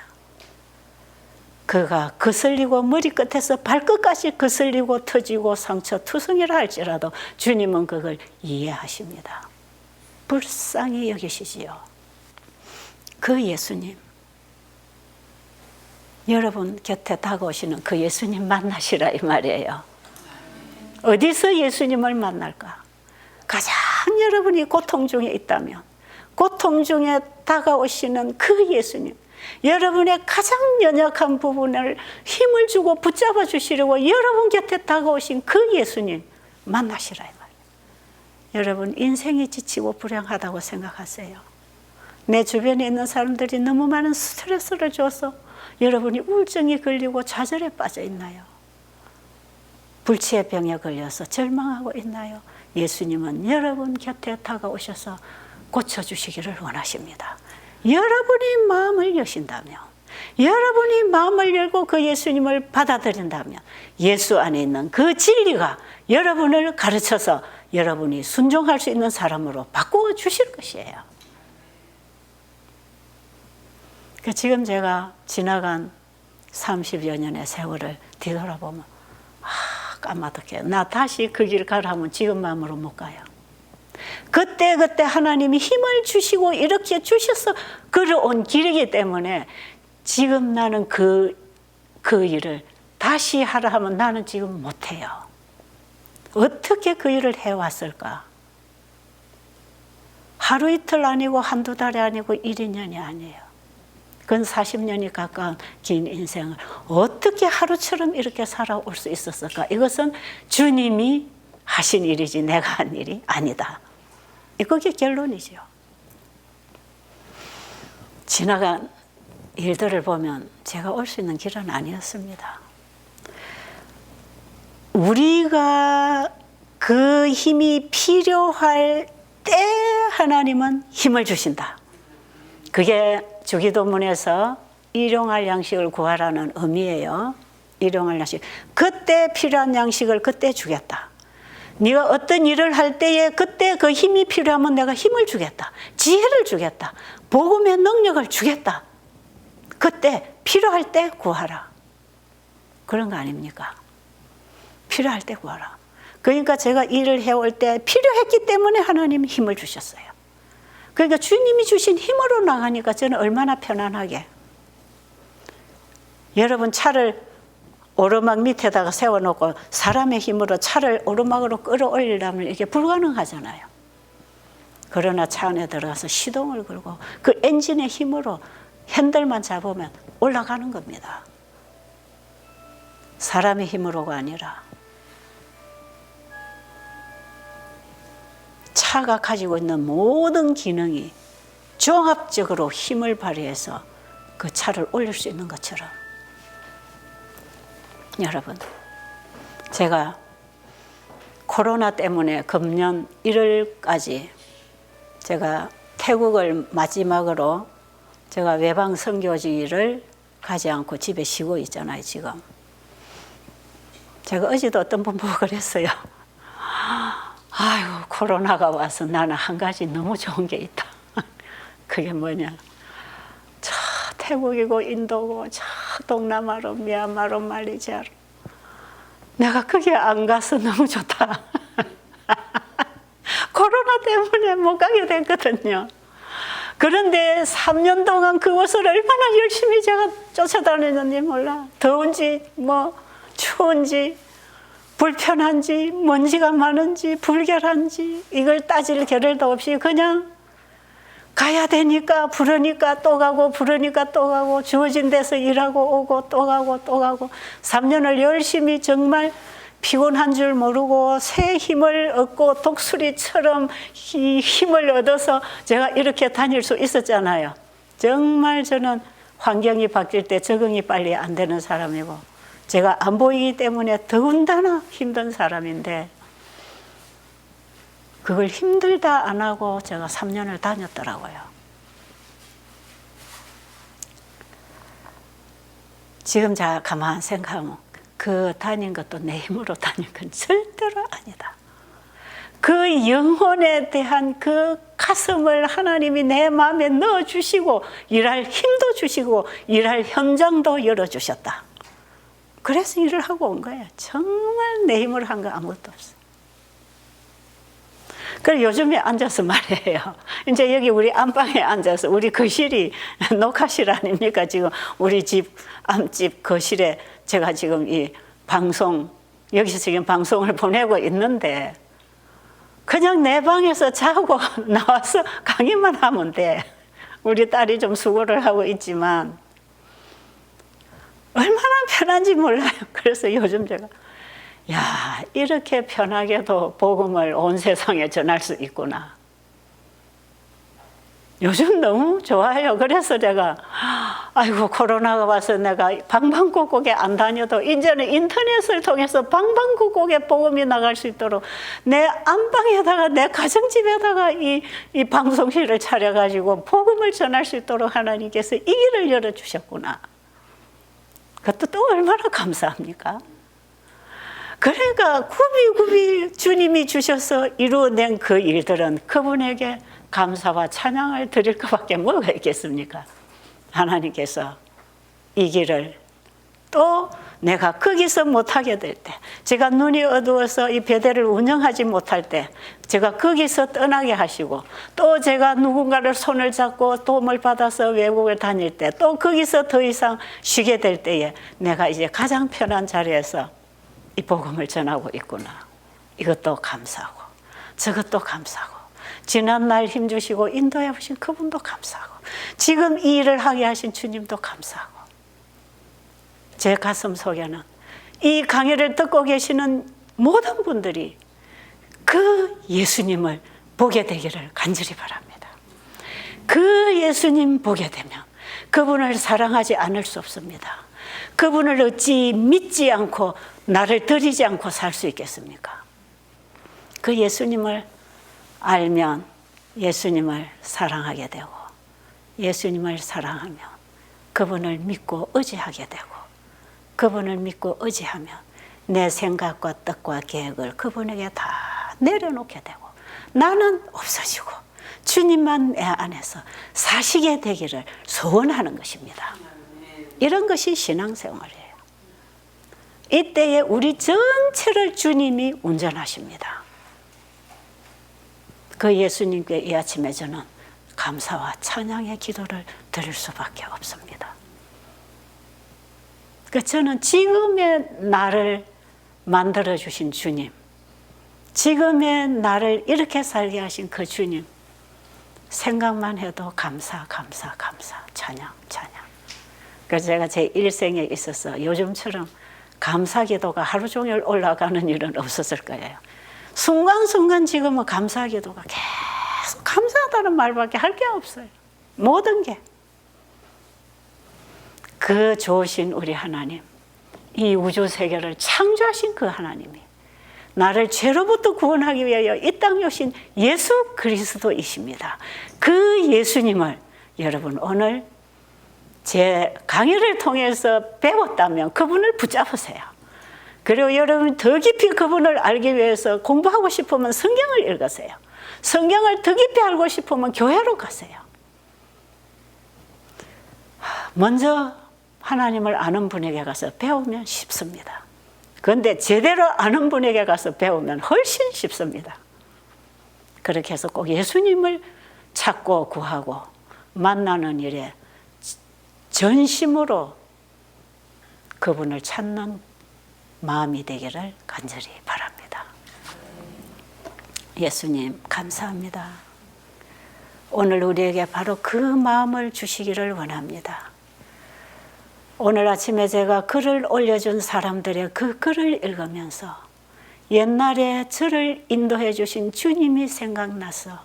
그가 거슬리고 머리끝에서 발끝까지 거슬리고 터지고 상처 투성이라 할지라도 주님은 그걸 이해하십니다. 불쌍히 여기시지요. 그 예수님, 여러분 곁에 다가오시는 그 예수님 만나시라 이 말이에요. 어디서 예수님을 만날까? 가장 여러분이 고통 중에 있다면 고통 중에 다가오시는 그 예수님, 여러분의 가장 연약한 부분을 힘을 주고 붙잡아 주시려고 여러분 곁에 다가오신 그 예수님 만나시라 이 말이에요. 여러분 인생이 지치고 불행하다고 생각하세요. 내 주변에 있는 사람들이 너무 많은 스트레스를 줘서 여러분이 우울증이 걸리고 좌절에 빠져 있나요? 불치의 병에 걸려서 절망하고 있나요? 예수님은 여러분 곁에 다가오셔서 고쳐주시기를 원하십니다. 여러분이 마음을 여신다면, 여러분이 마음을 열고 그 예수님을 받아들인다면 예수 안에 있는 그 진리가 여러분을 가르쳐서 여러분이 순종할 수 있는 사람으로 바꾸어 주실 것이에요. 지금 제가 지나간 30여 년의 세월을 뒤돌아보면 까마득해요. 나 다시 그 길 가라면 지금 마음으로 못 가요. 그때 하나님이 힘을 주시고 이렇게 주셔서 걸어온 길이기 때문에 지금 나는 그 일을 다시 하라 하면 나는 지금 못해요. 어떻게 그 일을 해왔을까? 하루 이틀 아니고 한두 달이 아니고 1, 2년이 아니에요. 그건 40년이 가까운 긴 인생을 어떻게 하루처럼 이렇게 살아올 수 있었을까? 이것은 주님이 하신 일이지 내가 한 일이 아니다. 그게 결론이죠. 지나간 일들을 보면 제가 올 수 있는 길은 아니었습니다. 우리가 그 힘이 필요할 때 하나님은 힘을 주신다. 그게 주기도문에서 일용할 양식을 구하라는 의미예요. 일용할 양식. 그때 필요한 양식을 그때 주겠다. 네가 어떤 일을 할 때에 그때 그 힘이 필요하면 내가 힘을 주겠다. 지혜를 주겠다. 복음의 능력을 주겠다. 그때 필요할 때 구하라. 그런 거 아닙니까? 필요할 때 구하라. 그러니까 제가 일을 해올 때 필요했기 때문에 하나님이 힘을 주셨어요. 그러니까 주님이 주신 힘으로 나가니까 저는 얼마나 편안하게. 여러분 차를 오르막 밑에다가 세워놓고 사람의 힘으로 차를 오르막으로 끌어올리려면 이게 불가능하잖아요. 그러나 차 안에 들어가서 시동을 걸고 그 엔진의 힘으로 핸들만 잡으면 올라가는 겁니다. 사람의 힘으로가 아니라 차가 가지고 있는 모든 기능이 종합적으로 힘을 발휘해서 그 차를 올릴 수 있는 것처럼 여러분, 제가 코로나 때문에 금년 1월까지 제가 태국을 마지막으로 제가 외방 선교지를 가지 않고 집에 쉬고 있잖아요, 지금. 제가 어제도 어떤 분 보고 그랬어요. 아유, 코로나가 와서 나는 한 가지 너무 좋은 게 있다. 그게 뭐냐. 저 태국이고 인도고 저 동남아로 미얀마로 말레이시아로 내가 거기 안 가서 너무 좋다. 코로나 때문에 못 가게 됐거든요. 그런데 3년 동안 그곳을 얼마나 열심히 제가 쫓아다녔는지 몰라. 더운지 뭐 추운지 불편한지 먼지가 많은지 불결한지 이걸 따질 겨를도 없이 그냥 가야 되니까 부르니까 또 가고 부르니까 또 가고 주어진 데서 일하고 오고 또 가고 또 가고 3년을 열심히 정말 피곤한 줄 모르고 새 힘을 얻고 독수리처럼 힘을 얻어서 제가 이렇게 다닐 수 있었잖아요. 정말 저는 환경이 바뀔 때 적응이 빨리 안 되는 사람이고 제가 안 보이기 때문에 더군다나 힘든 사람인데 그걸 힘들다 안 하고 제가 3년을 다녔더라고요. 지금 제가 가만 생각하면 그 다닌 것도 내 힘으로 다닌 건 절대로 아니다. 그 영혼에 대한 그 가슴을 하나님이 내 마음에 넣어주시고 일할 힘도 주시고 일할 현장도 열어주셨다. 그래서 일을 하고 온 거예요. 정말 내 힘으로 한 거 아무것도 없어요. 그래서 요즘에 앉아서 말이에요. 이제 여기 우리 안방에 앉아서 우리 거실이 녹화실 아닙니까? 지금 우리 집 앞집 거실에 제가 지금 이 방송 여기서 지금 방송을 보내고 있는데 그냥 내 방에서 자고 나와서 강의만 하면 돼. 우리 딸이 좀 수고를 하고 있지만 얼마나 편한지 몰라요. 그래서 요즘 제가 야, 이렇게 편하게도 복음을 온 세상에 전할 수 있구나. 요즘 너무 좋아요. 그래서 제가 아이고 코로나가 와서 내가 방방곡곡에 안 다녀도 이제는 인터넷을 통해서 방방곡곡에 복음이 나갈 수 있도록 내 안방에다가 내 가정집에다가 이 방송실을 차려가지고 복음을 전할 수 있도록 하나님께서 이 길을 열어주셨구나. 그것도 또 얼마나 감사합니까? 그러니까 굽이굽이 주님이 주셔서 이루어낸 그 일들은 그분에게 감사와 찬양을 드릴 것밖에 뭐가 있겠습니까? 하나님께서 이 길을 또 내가 거기서 못하게 될 때, 제가 눈이 어두워서 이 배대를 운영하지 못할 때 제가 거기서 떠나게 하시고 또 제가 누군가를 손을 잡고 도움을 받아서 외국을 다닐 때 또 거기서 더 이상 쉬게 될 때에 내가 이제 가장 편한 자리에서 이 복음을 전하고 있구나. 이것도 감사하고 저것도 감사하고 지난날 힘주시고 인도해 보신 그분도 감사하고 지금 이 일을 하게 하신 주님도 감사하고 제 가슴 속에는 이 강의를 듣고 계시는 모든 분들이 그 예수님을 보게 되기를 간절히 바랍니다. 그 예수님 보게 되면 그분을 사랑하지 않을 수 없습니다. 그분을 어찌 믿지 않고 나를 드리지 않고 살 수 있겠습니까? 그 예수님을 알면 예수님을 사랑하게 되고 예수님을 사랑하면 그분을 믿고 의지하게 되고 그분을 믿고 의지하면 내 생각과 뜻과 계획을 그분에게 다 내려놓게 되고 나는 없어지고 주님만 내 안에서 사시게 되기를 소원하는 것입니다. 이런 것이 신앙생활이에요. 이때에 우리 전체를 주님이 운전하십니다. 그 예수님께 이 아침에 저는 감사와 찬양의 기도를 드릴 수밖에 없습니다. 저는 지금의 나를 만들어주신 주님, 지금의 나를 이렇게 살게 하신 그 주님, 생각만 해도 감사, 감사, 감사, 찬양, 찬양. 그래서 제가 제 일생에 있어서 요즘처럼 감사 기도가 하루 종일 올라가는 일은 없었을 거예요. 순간순간 지금은 감사 기도가 계속 감사하다는 말밖에 할 게 없어요. 모든 게. 그 좋으신 우리 하나님, 이 우주 세계를 창조하신 그 하나님이 나를 죄로부터 구원하기 위하여 이 땅에 오신 예수 그리스도이십니다. 그 예수님을 여러분 오늘 제 강의를 통해서 배웠다면 그분을 붙잡으세요. 그리고 여러분 더 깊이 그분을 알기 위해서 공부하고 싶으면 성경을 읽으세요. 성경을 더 깊이 알고 싶으면 교회로 가세요. 먼저 하나님을 아는 분에게 가서 배우면 쉽습니다. 그런데 제대로 아는 분에게 가서 배우면 훨씬 쉽습니다. 그렇게 해서 꼭 예수님을 찾고 구하고 만나는 일에 전심으로 그분을 찾는 마음이 되기를 간절히 바랍니다. 예수님 감사합니다. 오늘 우리에게 바로 그 마음을 주시기를 원합니다. 오늘 아침에 제가 글을 올려준 사람들의 그 글을 읽으면서 옛날에 저를 인도해 주신 주님이 생각나서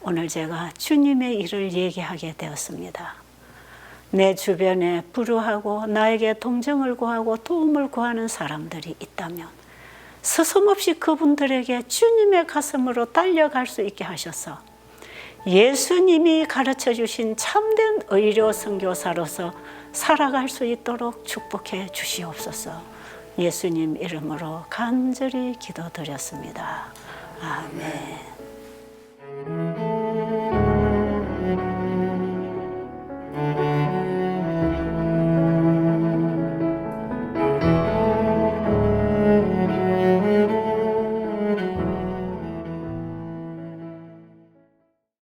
오늘 제가 주님의 일을 얘기하게 되었습니다. 내 주변에 불우하고 나에게 동정을 구하고 도움을 구하는 사람들이 있다면 서슴없이 그분들에게 주님의 가슴으로 달려갈 수 있게 하셔서 예수님이 가르쳐 주신 참된 의료 선교사로서 살아갈 수 있도록 축복해 주시옵소서. 예수님 이름으로 간절히 기도드렸습니다. 아멘.